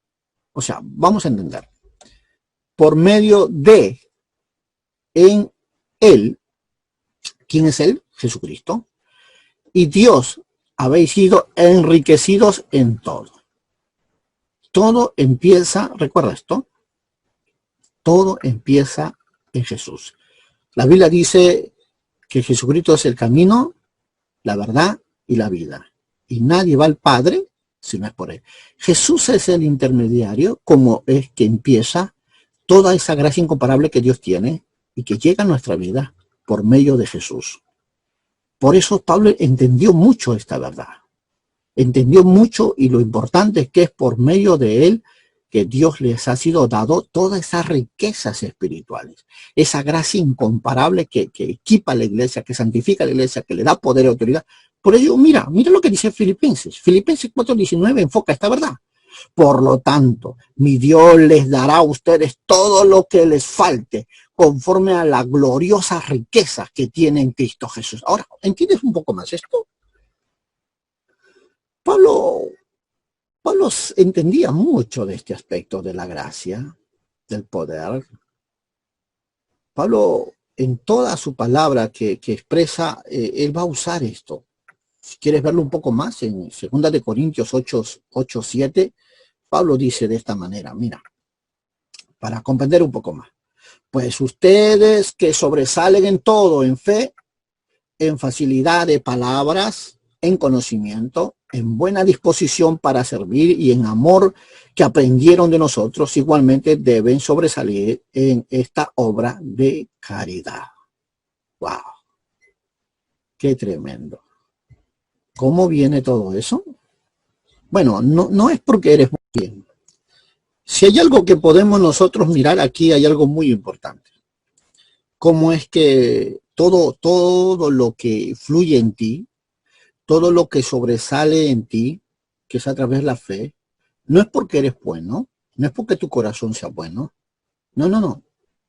A: O sea, vamos a entender. Por medio de, en Él, ¿quién es Él? Jesucristo. Y Dios, habéis sido enriquecidos en todo. Todo empieza, recuerda esto, todo empieza en Jesús. La Biblia dice que Jesucristo es el camino, la verdad y la vida. Y nadie va al Padre si no es por Él. Jesús es el intermediario, como es que empieza toda esa gracia incomparable que Dios tiene y que llega a nuestra vida por medio de Jesús. Por eso Pablo entendió mucho esta verdad. Entendió mucho y lo importante es que es por medio de Él que Dios les ha sido dado todas esas riquezas espirituales, esa gracia incomparable que equipa a la iglesia, que santifica a la iglesia, que le da poder y autoridad. Por ello, mira lo que dice Filipenses. Filipenses 4:19 enfoca esta verdad. Por lo tanto, mi Dios les dará a ustedes todo lo que les falte, conforme a la gloriosa riqueza que tiene en Cristo Jesús. Ahora, ¿entiendes un poco más esto? Pablo entendía mucho de este aspecto de la gracia, del poder. Pablo, en toda su palabra que expresa, él va a usar esto. Si quieres verlo un poco más, en 2 de Corintios 8:7, Pablo dice de esta manera, mira, para comprender un poco más. Pues ustedes que sobresalen en todo, en fe, en facilidad de palabras, en conocimiento, en buena disposición para servir y en amor que aprendieron de nosotros, igualmente deben sobresalir en esta obra de caridad. ¡Wow! ¡Qué tremendo! ¿Cómo viene todo eso? Bueno, no es porque eres muy bien. Si hay algo que podemos nosotros mirar aquí, hay algo muy importante. ¿Cómo es que todo lo que fluye en ti, todo lo que sobresale en ti, que es a través de la fe, no es porque eres bueno, no es porque tu corazón sea bueno. No.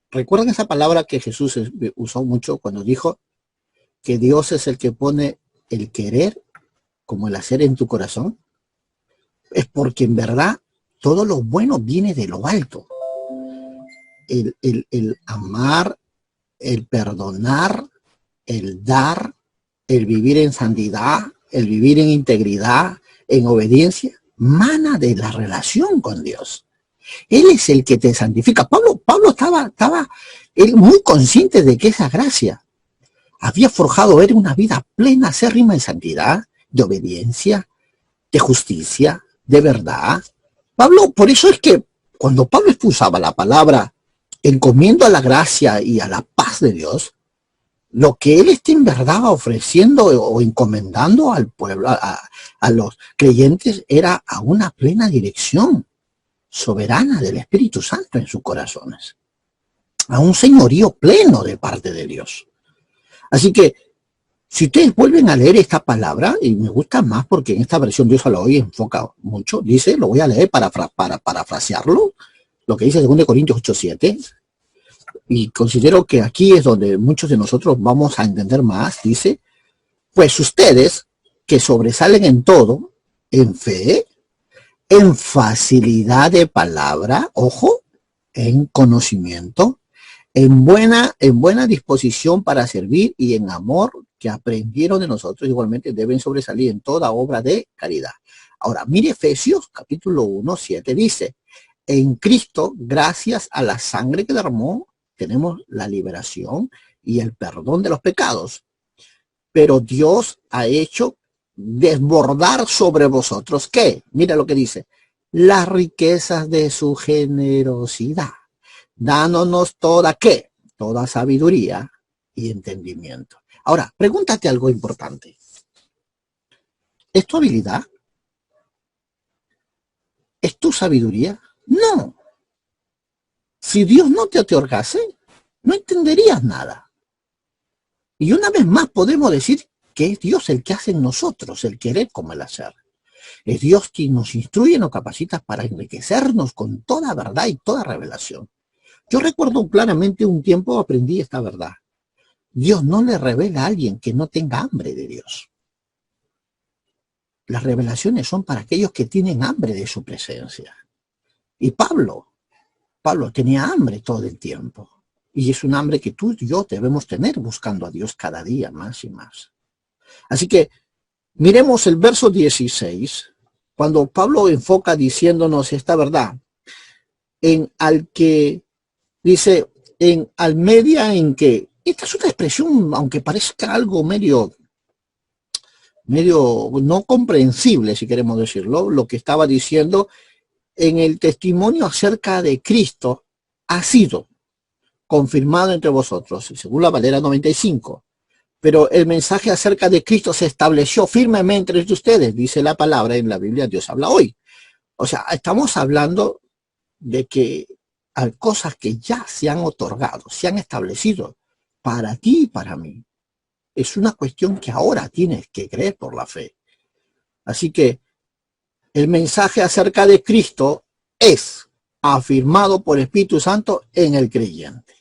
A: ¿Recuerdan esa palabra que Jesús usó mucho cuando dijo que Dios es el que pone el querer como el hacer en tu corazón? Es porque en verdad todo lo bueno viene de lo alto. El amar, el perdonar, el dar, el vivir en santidad, el vivir en integridad, en obediencia, mana de la relación con Dios. Él es el que te santifica. Pablo estaba él muy consciente de que esa gracia había forjado él una vida plena, acérrima en santidad, de obediencia, de justicia, de verdad. Pablo, por eso es que cuando Pablo expulsaba la palabra encomiendo a la gracia y a la paz de Dios, lo que él está en verdad ofreciendo o encomendando al pueblo, a los creyentes, era a una plena dirección soberana del Espíritu Santo en sus corazones, a un señorío pleno de parte de Dios. Así que, si ustedes vuelven a leer esta palabra, y me gusta más porque en esta versión Dios habla hoy enfoca mucho, dice, lo voy a leer para parafrasearlo, lo que dice 2 Corintios 8:7, y considero que aquí es donde muchos de nosotros vamos a entender más. Dice, pues ustedes que sobresalen en todo, en fe, en facilidad de palabra, ojo, en conocimiento, en buena disposición para servir y en amor que aprendieron de nosotros, igualmente deben sobresalir en toda obra de caridad. Ahora, mire Efesios capítulo 1:7, dice, en Cristo, gracias a la sangre que derramó, tenemos la liberación y el perdón de los pecados. Pero Dios ha hecho desbordar sobre vosotros, ¿qué? Mira lo que dice, las riquezas de su generosidad, dándonos toda, ¿qué? Toda sabiduría y entendimiento. Ahora, pregúntate algo importante. ¿Es tu habilidad? ¿Es tu sabiduría? No. Si Dios no te otorgase, no entenderías nada. Y una vez más podemos decir que es Dios el que hace en nosotros el querer como el hacer. Es Dios quien nos instruye y nos capacita para enriquecernos con toda verdad y toda revelación. Yo recuerdo claramente un tiempo aprendí esta verdad. Dios no le revela a alguien que no tenga hambre de Dios. Las revelaciones son para aquellos que tienen hambre de su presencia. Y Pablo tenía hambre todo el tiempo. Y es un hambre que tú y yo debemos tener buscando a Dios cada día más y más. Así que miremos el verso 16, cuando Pablo enfoca diciéndonos esta verdad, en al que dice, en al media en que, esta es una expresión, aunque parezca algo medio no comprensible, si queremos decirlo, lo que estaba diciendo, en el testimonio acerca de Cristo ha sido confirmado entre vosotros, según la Valera 95. Pero el mensaje acerca de Cristo se estableció firmemente entre ustedes, dice la palabra en la Biblia, Dios habla hoy. O sea, estamos hablando de que hay cosas que ya se han otorgado, se han establecido para ti y para mí. Es una cuestión que ahora tienes que creer por la fe. Así que el mensaje acerca de Cristo es afirmado por Espíritu Santo en el creyente.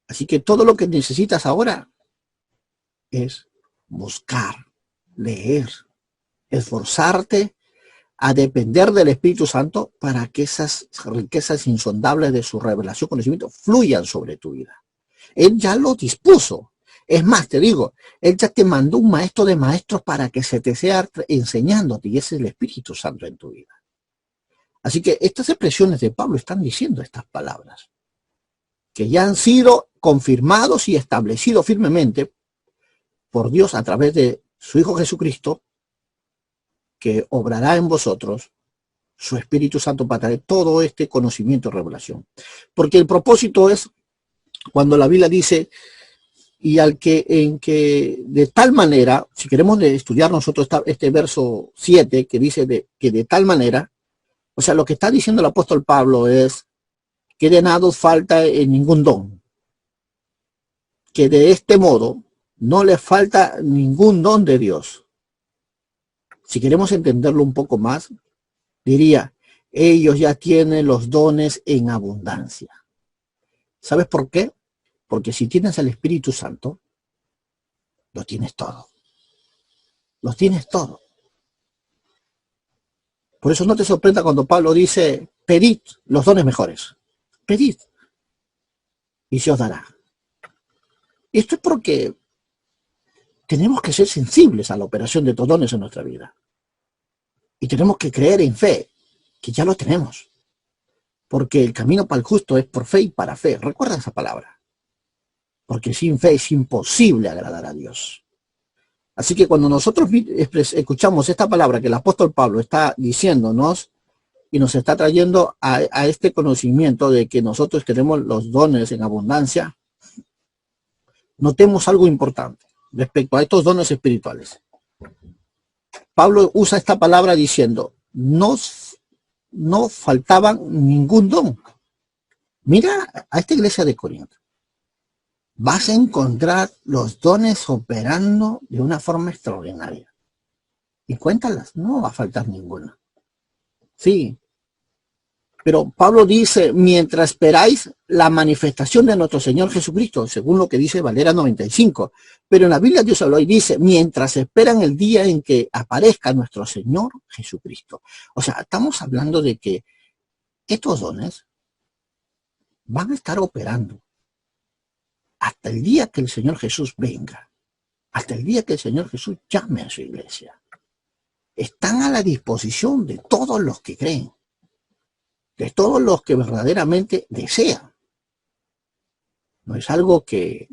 A: Así que todo lo que necesitas ahora es buscar, leer, esforzarte a depender del Espíritu Santo para que esas riquezas insondables de su revelación, conocimiento, fluyan sobre tu vida. Él ya lo dispuso. Es más, te digo, Él ya te mandó un maestro de maestros para que se te sea enseñándote, y ese es el Espíritu Santo en tu vida. Así que estas expresiones de Pablo están diciendo estas palabras, que ya han sido confirmados y establecidos firmemente por Dios a través de su Hijo Jesucristo, que obrará en vosotros su Espíritu Santo para traer todo este conocimiento y revelación. Porque el propósito es, cuando la Biblia dice, y al que en que de tal manera, si queremos estudiar nosotros este verso 7, que dice que de tal manera, o sea, lo que está diciendo el apóstol Pablo es que de nada os falta en ningún don, que de este modo no le falta ningún don de Dios. Si queremos entenderlo un poco más, diría, ellos ya tienen los dones en abundancia. ¿Sabes por qué? Porque si tienes al Espíritu Santo, lo tienes todo. Lo tienes todo. Por eso no te sorprenda cuando Pablo dice, pedid los dones mejores. Pedid. Y se os dará. Esto es porque tenemos que ser sensibles a la operación de estos dones en nuestra vida. Y tenemos que creer en fe, que ya lo tenemos. Porque el camino para el justo es por fe y para fe. Recuerda esa palabra. Porque sin fe es imposible agradar a Dios. Así que cuando nosotros escuchamos esta palabra que el apóstol Pablo está diciéndonos y nos está trayendo a este conocimiento de que nosotros tenemos los dones en abundancia, notemos algo importante respecto a estos dones espirituales. Pablo usa esta palabra diciendo, no faltaban ningún don. Mira a esta iglesia de Corinto. Vas a encontrar los dones operando de una forma extraordinaria. Y cuéntalas, no va a faltar ninguna. Sí. Pero Pablo dice, mientras esperáis la manifestación de nuestro Señor Jesucristo, según lo que dice Valera 95. Pero en la Biblia Dios habló y dice, mientras esperan el día en que aparezca nuestro Señor Jesucristo. O sea, estamos hablando de que estos dones van a estar operando hasta el día que el Señor Jesús venga, hasta el día que el Señor Jesús llame a su iglesia. Están a la disposición de todos los que creen, de todos los que verdaderamente desean. No es algo que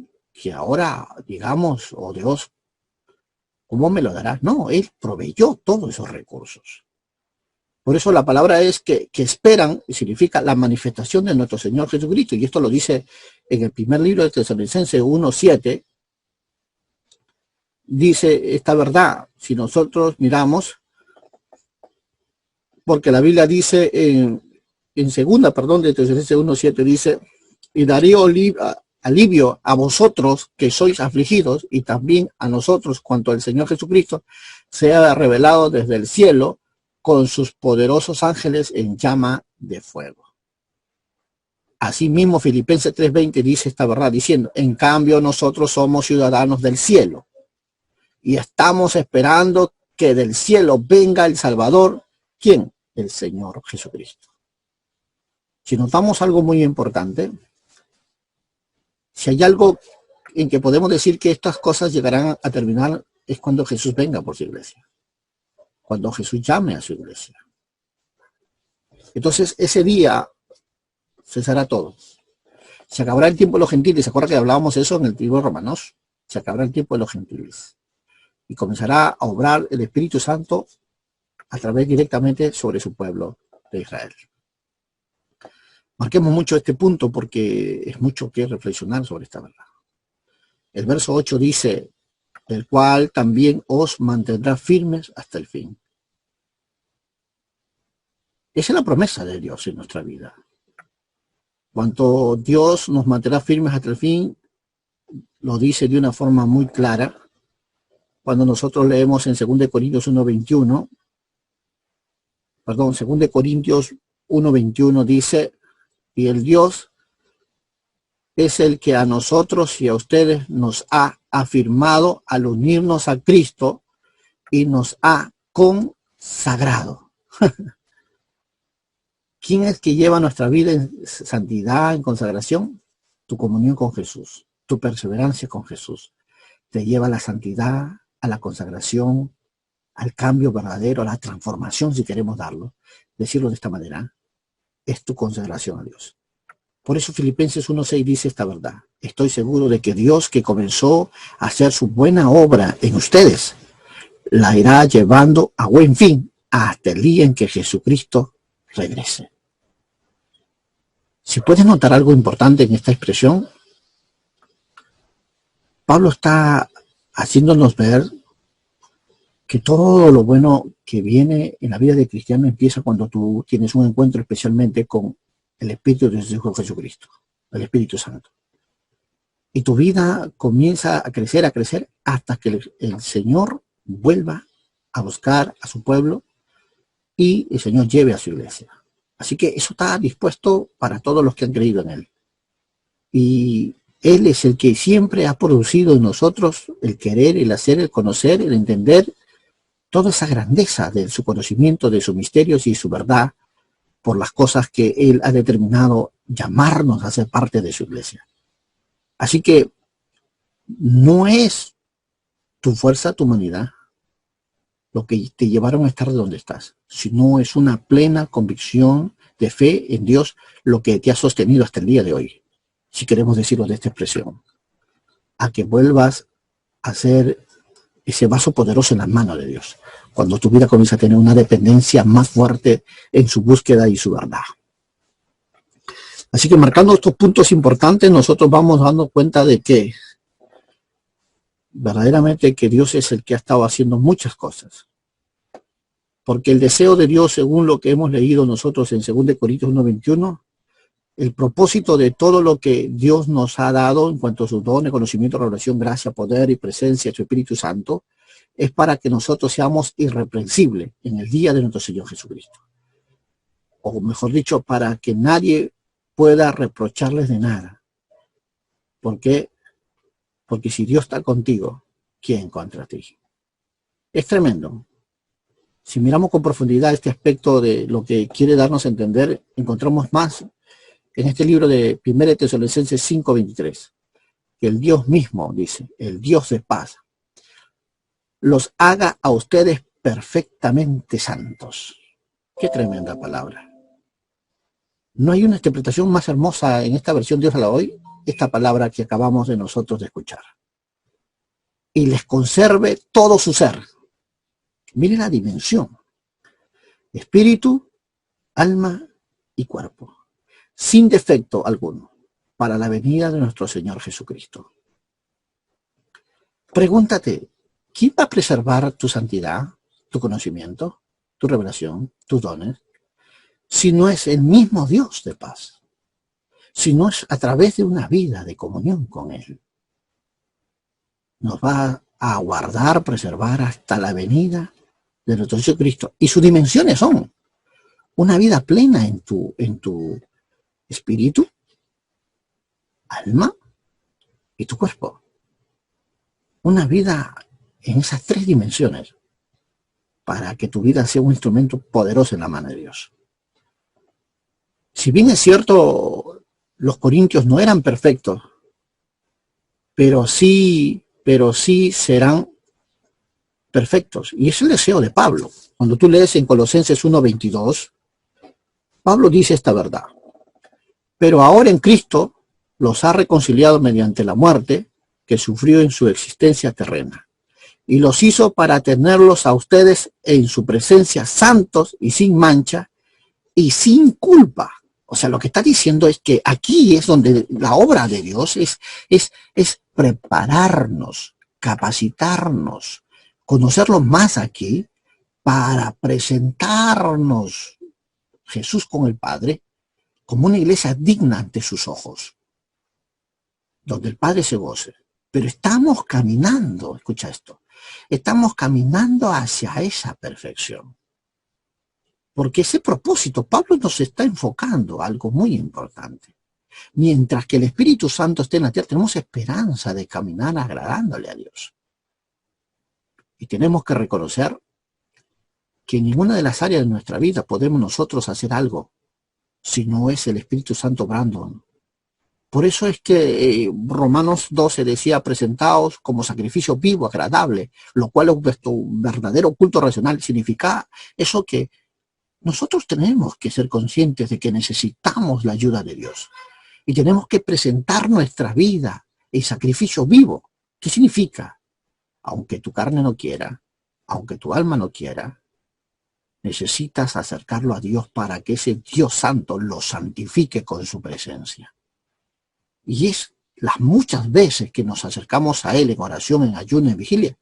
A: ahora digamos, oh Dios, ¿cómo me lo darás? No, Él proveyó todos esos recursos. Por eso la palabra es que esperan, y significa la manifestación de nuestro Señor Jesucristo. Y esto lo dice en el primer libro de Tesalonicenses 1:7. Dice esta verdad, si nosotros miramos, porque la Biblia dice en segunda, de Tesalonicenses 1:7 dice, y daré alivio a vosotros que sois afligidos y también a nosotros cuanto el Señor Jesucristo sea revelado desde el cielo con sus poderosos ángeles en llama de fuego. Asimismo, Filipenses 3:20 dice esta verdad, diciendo, en cambio nosotros somos ciudadanos del cielo y estamos esperando que del cielo venga el Salvador. ¿Quién? El Señor Jesucristo. Si notamos algo muy importante, si hay algo en que podemos decir que estas cosas llegarán a terminar, es cuando Jesús venga por su iglesia, cuando Jesús llame a su iglesia. Entonces ese día cesará todo. Se acabará el tiempo de los gentiles. ¿Se acuerda que hablábamos eso en el libro de Romanos? Se acabará el tiempo de los gentiles. Y comenzará a obrar el Espíritu Santo a través directamente sobre su pueblo de Israel. Marquemos mucho este punto porque es mucho que reflexionar sobre esta verdad. El verso 8 dice, el cual también os mantendrá firmes hasta el fin. Esa es la promesa de Dios en nuestra vida. Cuanto Dios nos mantendrá firmes hasta el fin, lo dice de una forma muy clara. Cuando nosotros leemos en 2 Corintios 1:21, perdón, 2 Corintios 1:21 dice, y el Dios es el que a nosotros y a ustedes nos ha afirmado al unirnos a Cristo y nos ha consagrado. ¿Quién es que lleva nuestra vida en santidad, en consagración? Tu comunión con Jesús, tu perseverancia con Jesús. Te lleva a la santidad, a la consagración, al cambio verdadero, a la transformación, si queremos decirlo de esta manera. Es tu consagración a Dios. Por eso Filipenses 1:6 dice esta verdad. Estoy seguro de que Dios, que comenzó a hacer su buena obra en ustedes, la irá llevando a buen fin hasta el día en que Jesucristo regrese. Si puedes notar algo importante en esta expresión, Pablo está haciéndonos ver que todo lo bueno que viene en la vida de cristiano empieza cuando tú tienes un encuentro especialmente con el Espíritu de su Hijo Jesucristo, el Espíritu Santo. Y tu vida comienza a crecer hasta que el Señor vuelva a buscar a su pueblo y el Señor lleve a su iglesia. Así que eso está dispuesto para todos los que han creído en Él. Y Él es el que siempre ha producido en nosotros el querer, el hacer, el conocer, el entender toda esa grandeza de su conocimiento, de sus misterios y su verdad por las cosas que Él ha determinado llamarnos a ser parte de su iglesia. Así que no es tu fuerza, tu humanidad, lo que te llevaron a estar donde estás, sino es una plena convicción de fe en Dios lo que te ha sostenido hasta el día de hoy, si queremos decirlo de esta expresión, a que vuelvas a ser ese vaso poderoso en las manos de Dios, cuando tu vida comienza a tener una dependencia más fuerte en su búsqueda y su verdad. Así que marcando estos puntos importantes, nosotros vamos dando cuenta de que verdaderamente que Dios es el que ha estado haciendo muchas cosas. Porque el deseo de Dios, según lo que hemos leído nosotros en 2 Corintios 1:21, el propósito de todo lo que Dios nos ha dado en cuanto a sus dones, conocimiento, revelación, gracia, poder y presencia de su Espíritu Santo, es para que nosotros seamos irreprensibles en el día de nuestro Señor Jesucristo. O mejor dicho, para que nadie pueda reprocharles de nada. ¿Por qué? Porque si Dios está contigo, ¿quién contra ti? Es tremendo. Si miramos con profundidad este aspecto de lo que quiere darnos a entender, encontramos más en este libro de 1 Tesalonicenses 5:23, que el Dios mismo, dice, el Dios de paz, los haga a ustedes perfectamente santos. Qué tremenda palabra. No hay una interpretación más hermosa en esta versión de Dios a la hoy, esta palabra que acabamos de nosotros de escuchar. Y les conserve todo su ser. Mire la dimensión. Espíritu, alma y cuerpo. Sin defecto alguno, para la venida de nuestro Señor Jesucristo. Pregúntate, ¿quién va a preservar tu santidad, tu conocimiento, tu revelación, tus dones, si no es el mismo Dios de paz? sino es a través de una vida de comunión con Él. Nos va a guardar, preservar hasta la venida de nuestro Jesucristo. Y sus dimensiones son una vida plena en tu espíritu, alma y tu cuerpo. Una vida en esas tres dimensiones para que tu vida sea un instrumento poderoso en la mano de Dios. Si bien es cierto, los corintios no eran perfectos, pero sí serán perfectos. Y es el deseo de Pablo. Cuando tú lees en Colosenses 1:22, Pablo dice esta verdad. Pero ahora en Cristo los ha reconciliado mediante la muerte que sufrió en su existencia terrena. Y los hizo para tenerlos a ustedes en su presencia santos y sin mancha y sin culpa. O sea, lo que está diciendo es que aquí es donde la obra de Dios es prepararnos, capacitarnos, conocerlo más aquí para presentarnos Jesús con el Padre como una iglesia digna ante sus ojos, donde el Padre se goce. Pero estamos caminando, escucha esto, estamos caminando hacia esa perfección. Porque ese propósito, Pablo nos está enfocando a algo muy importante. Mientras que el Espíritu Santo esté en la tierra, tenemos esperanza de caminar agradándole a Dios. Y tenemos que reconocer que en ninguna de las áreas de nuestra vida podemos nosotros hacer algo si no es el Espíritu Santo obrando. Por eso es que Romanos 12 decía, presentaos como sacrificio vivo, agradable, lo cual es vuestro verdadero culto racional. Significa eso que nosotros tenemos que ser conscientes de que necesitamos la ayuda de Dios. Y tenemos que presentar nuestra vida en sacrificio vivo. ¿Qué significa? Aunque tu carne no quiera, aunque tu alma no quiera, necesitas acercarlo a Dios para que ese Dios santo lo santifique con su presencia. Y es las muchas veces que nos acercamos a Él en oración, en ayuno, en vigilia,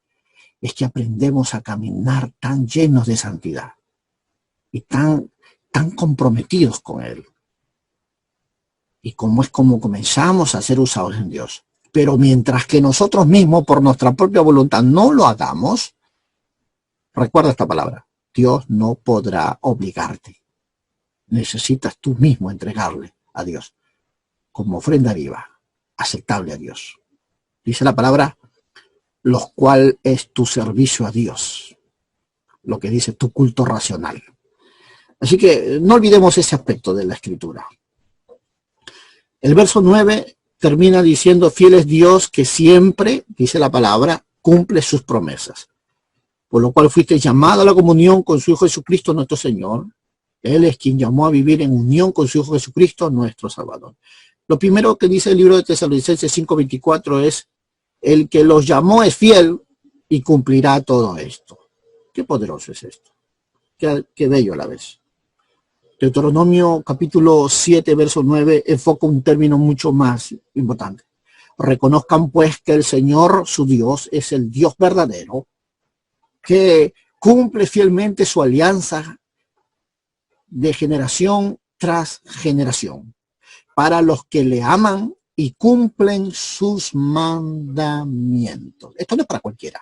A: es que aprendemos a caminar tan llenos de santidad y tan comprometidos con Él. Y como es como comenzamos a ser usados en Dios. Pero mientras que nosotros mismos, por nuestra propia voluntad, no lo hagamos, recuerda esta palabra, Dios no podrá obligarte. Necesitas tú mismo entregarle a Dios como ofrenda viva, aceptable a Dios. Dice la palabra, lo cual es tu servicio a Dios, lo que dice tu culto racional. Así que no olvidemos ese aspecto de la Escritura. El verso 9 termina diciendo, fiel es Dios que siempre, dice la palabra, cumple sus promesas. Por lo cual fuiste llamado a la comunión con su Hijo Jesucristo nuestro Señor. Él es quien llamó a vivir en unión con su Hijo Jesucristo nuestro Salvador. Lo primero que dice el libro de Tesalonicenses 5:24 es, el que los llamó es fiel y cumplirá todo esto. Qué poderoso es esto. Qué bello a la vez. Deuteronomio capítulo 7, verso 9, enfoca un término mucho más importante. Reconozcan pues que el Señor, su Dios, es el Dios verdadero, que cumple fielmente su alianza de generación tras generación, para los que le aman y cumplen sus mandamientos. Esto no es para cualquiera.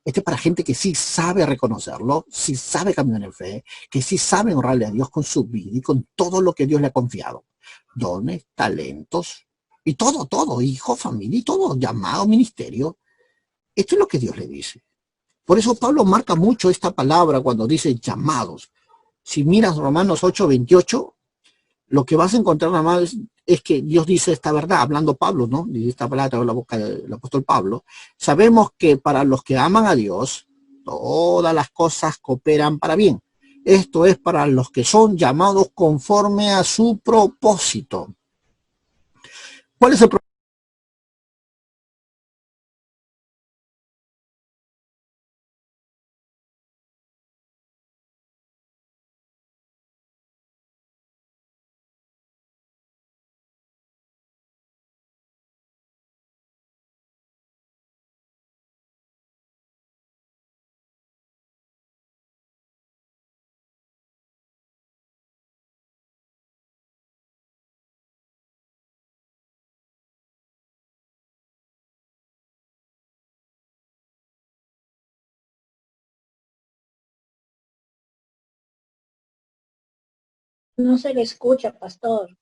A: Esto es para gente que sí sabe reconocerlo, sí sabe caminar en fe, que sí sabe honrarle a Dios con su vida y con todo lo que Dios le ha confiado. Dones, talentos y todo, hijo, familia y todo, llamado, ministerio. Esto es lo que Dios le dice. Por eso Pablo marca mucho esta palabra cuando dice llamados. Si miras Romanos 8:28, lo que vas a encontrar nada más es que Dios dice esta verdad, hablando Pablo, ¿no? Dice esta palabra de la boca del apóstol Pablo. Sabemos que para los que aman a Dios, todas las cosas cooperan para bien. Esto es para los que son llamados conforme a su propósito. ¿Cuál es el propósito?
B: No se le escucha, pastor.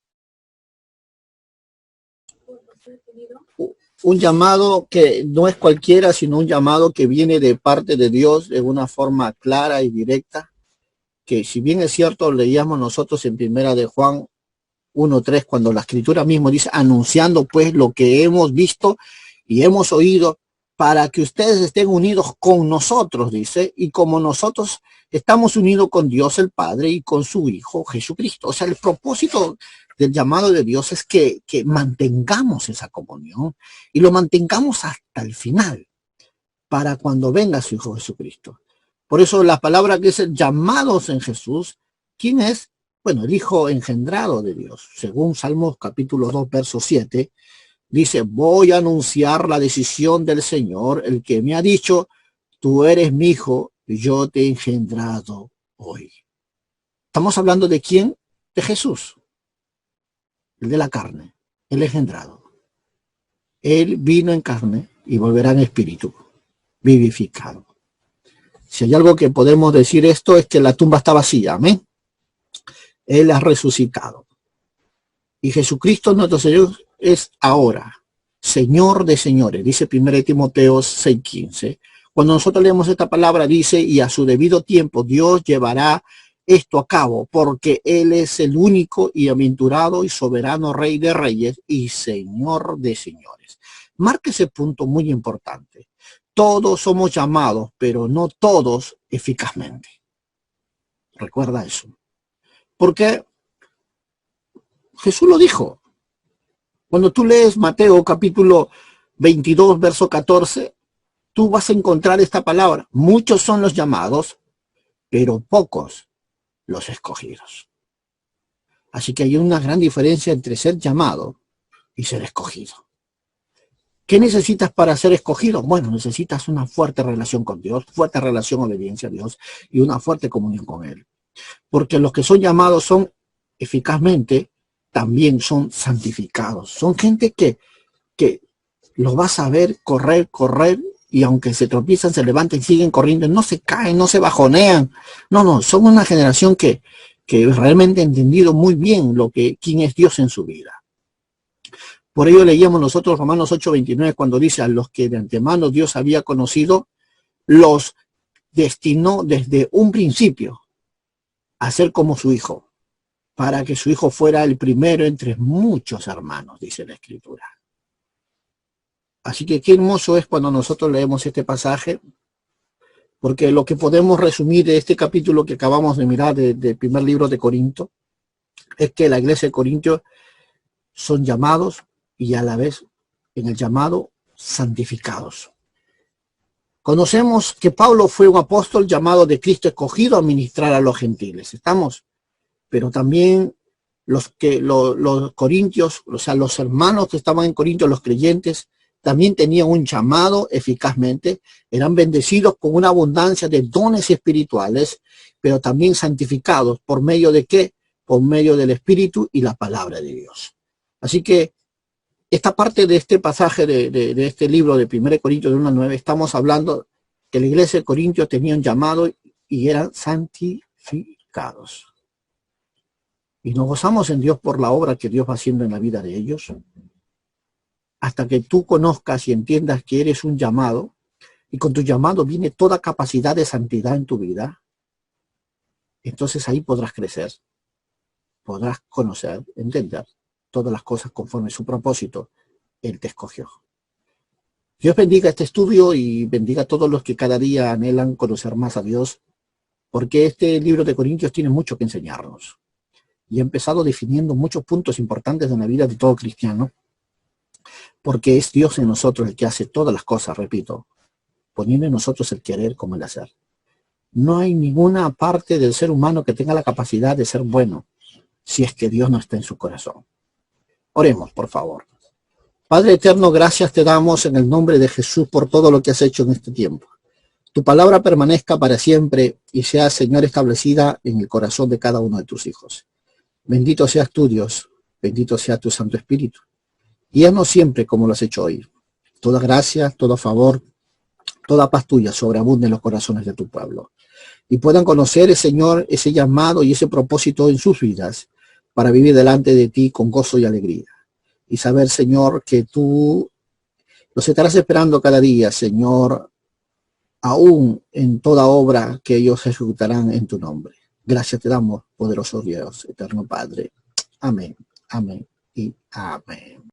A: Un llamado que no es cualquiera, sino un llamado que viene de parte de Dios de una forma clara y directa, que si bien es cierto, leíamos nosotros en primera de Juan 1:3, cuando la escritura mismo dice, anunciando pues lo que hemos visto y hemos oído, para que ustedes estén unidos con nosotros, dice, y como nosotros estamos unidos con Dios el Padre y con su Hijo Jesucristo. O sea, el propósito del llamado de Dios es que mantengamos esa comunión y lo mantengamos hasta el final, para cuando venga su Hijo Jesucristo. Por eso la palabra que es llamados en Jesús, ¿quién es? Bueno, el Hijo engendrado de Dios. Según Salmos capítulo 2, verso 7, dice, voy a anunciar la decisión del Señor, el que me ha dicho, tú eres mi hijo, y yo te he engendrado hoy. Estamos hablando de quién? De Jesús, el de la carne, el engendrado. Él vino en carne y volverá en espíritu, vivificado. Si hay algo que podemos decir esto es que la tumba está vacía, amén. Él ha resucitado. Y Jesucristo nuestro Señor es ahora Señor de señores, dice 1 Timoteo 6:15. Cuando nosotros leemos esta palabra dice, y a su debido tiempo Dios llevará esto a cabo, porque Él es el único y aventurado y soberano Rey de reyes y Señor de señores. Marca ese punto muy importante. Todos somos llamados, pero no todos eficazmente. Recuerda eso. Porque Jesús lo dijo. Cuando tú lees Mateo capítulo 22, verso 14, tú vas a encontrar esta palabra. Muchos son los llamados, pero pocos los escogidos. Así que hay una gran diferencia entre ser llamado y ser escogido. ¿Qué necesitas para ser escogido? Bueno, necesitas una fuerte relación con Dios, fuerte relación, obediencia a Dios y una fuerte comunión con Él. Porque los que son llamados son eficazmente, también son santificados. Son gente que los vas a ver correr, y aunque se tropiezan, se levantan y siguen corriendo, no se caen, no se bajonean. No, son una generación que realmente ha entendido muy bien quién es Dios en su vida. Por ello leíamos nosotros Romanos 8:29 cuando dice, a los que de antemano Dios había conocido, los destinó desde un principio a ser como su hijo, para que su hijo fuera el primero entre muchos hermanos, dice la Escritura. Así que qué hermoso es cuando nosotros leemos este pasaje, porque lo que podemos resumir de este capítulo que acabamos de mirar del primer libro de Corinto, es que la iglesia de Corinto son llamados y a la vez en el llamado santificados. Conocemos que Pablo fue un apóstol llamado de Cristo, escogido a ministrar a los gentiles. ¿Estamos? Pero también los corintios, o sea, los hermanos que estaban en Corinto, los creyentes, también tenían un llamado eficazmente, eran bendecidos con una abundancia de dones espirituales, pero también santificados. ¿Por medio de qué? Por medio del Espíritu y la palabra de Dios. Así que esta parte de este pasaje de este libro de 1 Corintios 1:9, estamos hablando que la iglesia de Corintios tenía un llamado y eran santificados. Y nos gozamos en Dios por la obra que Dios va haciendo en la vida de ellos. Hasta que tú conozcas y entiendas que eres un llamado, y con tu llamado viene toda capacidad de santidad en tu vida, entonces ahí podrás crecer, podrás conocer, entender todas las cosas conforme su propósito. Él te escogió. Dios bendiga este estudio y bendiga a todos los que cada día anhelan conocer más a Dios, porque este libro de Corintios tiene mucho que enseñarnos. Y he empezado definiendo muchos puntos importantes de la vida de todo cristiano, porque es Dios en nosotros el que hace todas las cosas, repito, poniendo en nosotros el querer como el hacer. No hay ninguna parte del ser humano que tenga la capacidad de ser bueno, si es que Dios no está en su corazón. Oremos, por favor. Padre eterno, gracias te damos en el nombre de Jesús por todo lo que has hecho en este tiempo. Tu palabra permanezca para siempre y sea, Señor, establecida en el corazón de cada uno de tus hijos. Bendito seas tú, Dios, bendito sea tu Santo Espíritu. Guíanos siempre como lo has hecho hoy. Toda gracia, todo favor, toda paz tuya sobreabunde en los corazones de tu pueblo. y puedan conocer, Señor, ese llamado y ese propósito en sus vidas para vivir delante de ti con gozo y alegría. Y saber, Señor, que tú los estarás esperando cada día, Señor, aún en toda obra que ellos ejecutarán en tu nombre. Gracias te damos, poderoso Dios, eterno Padre. Amén, amén y amén.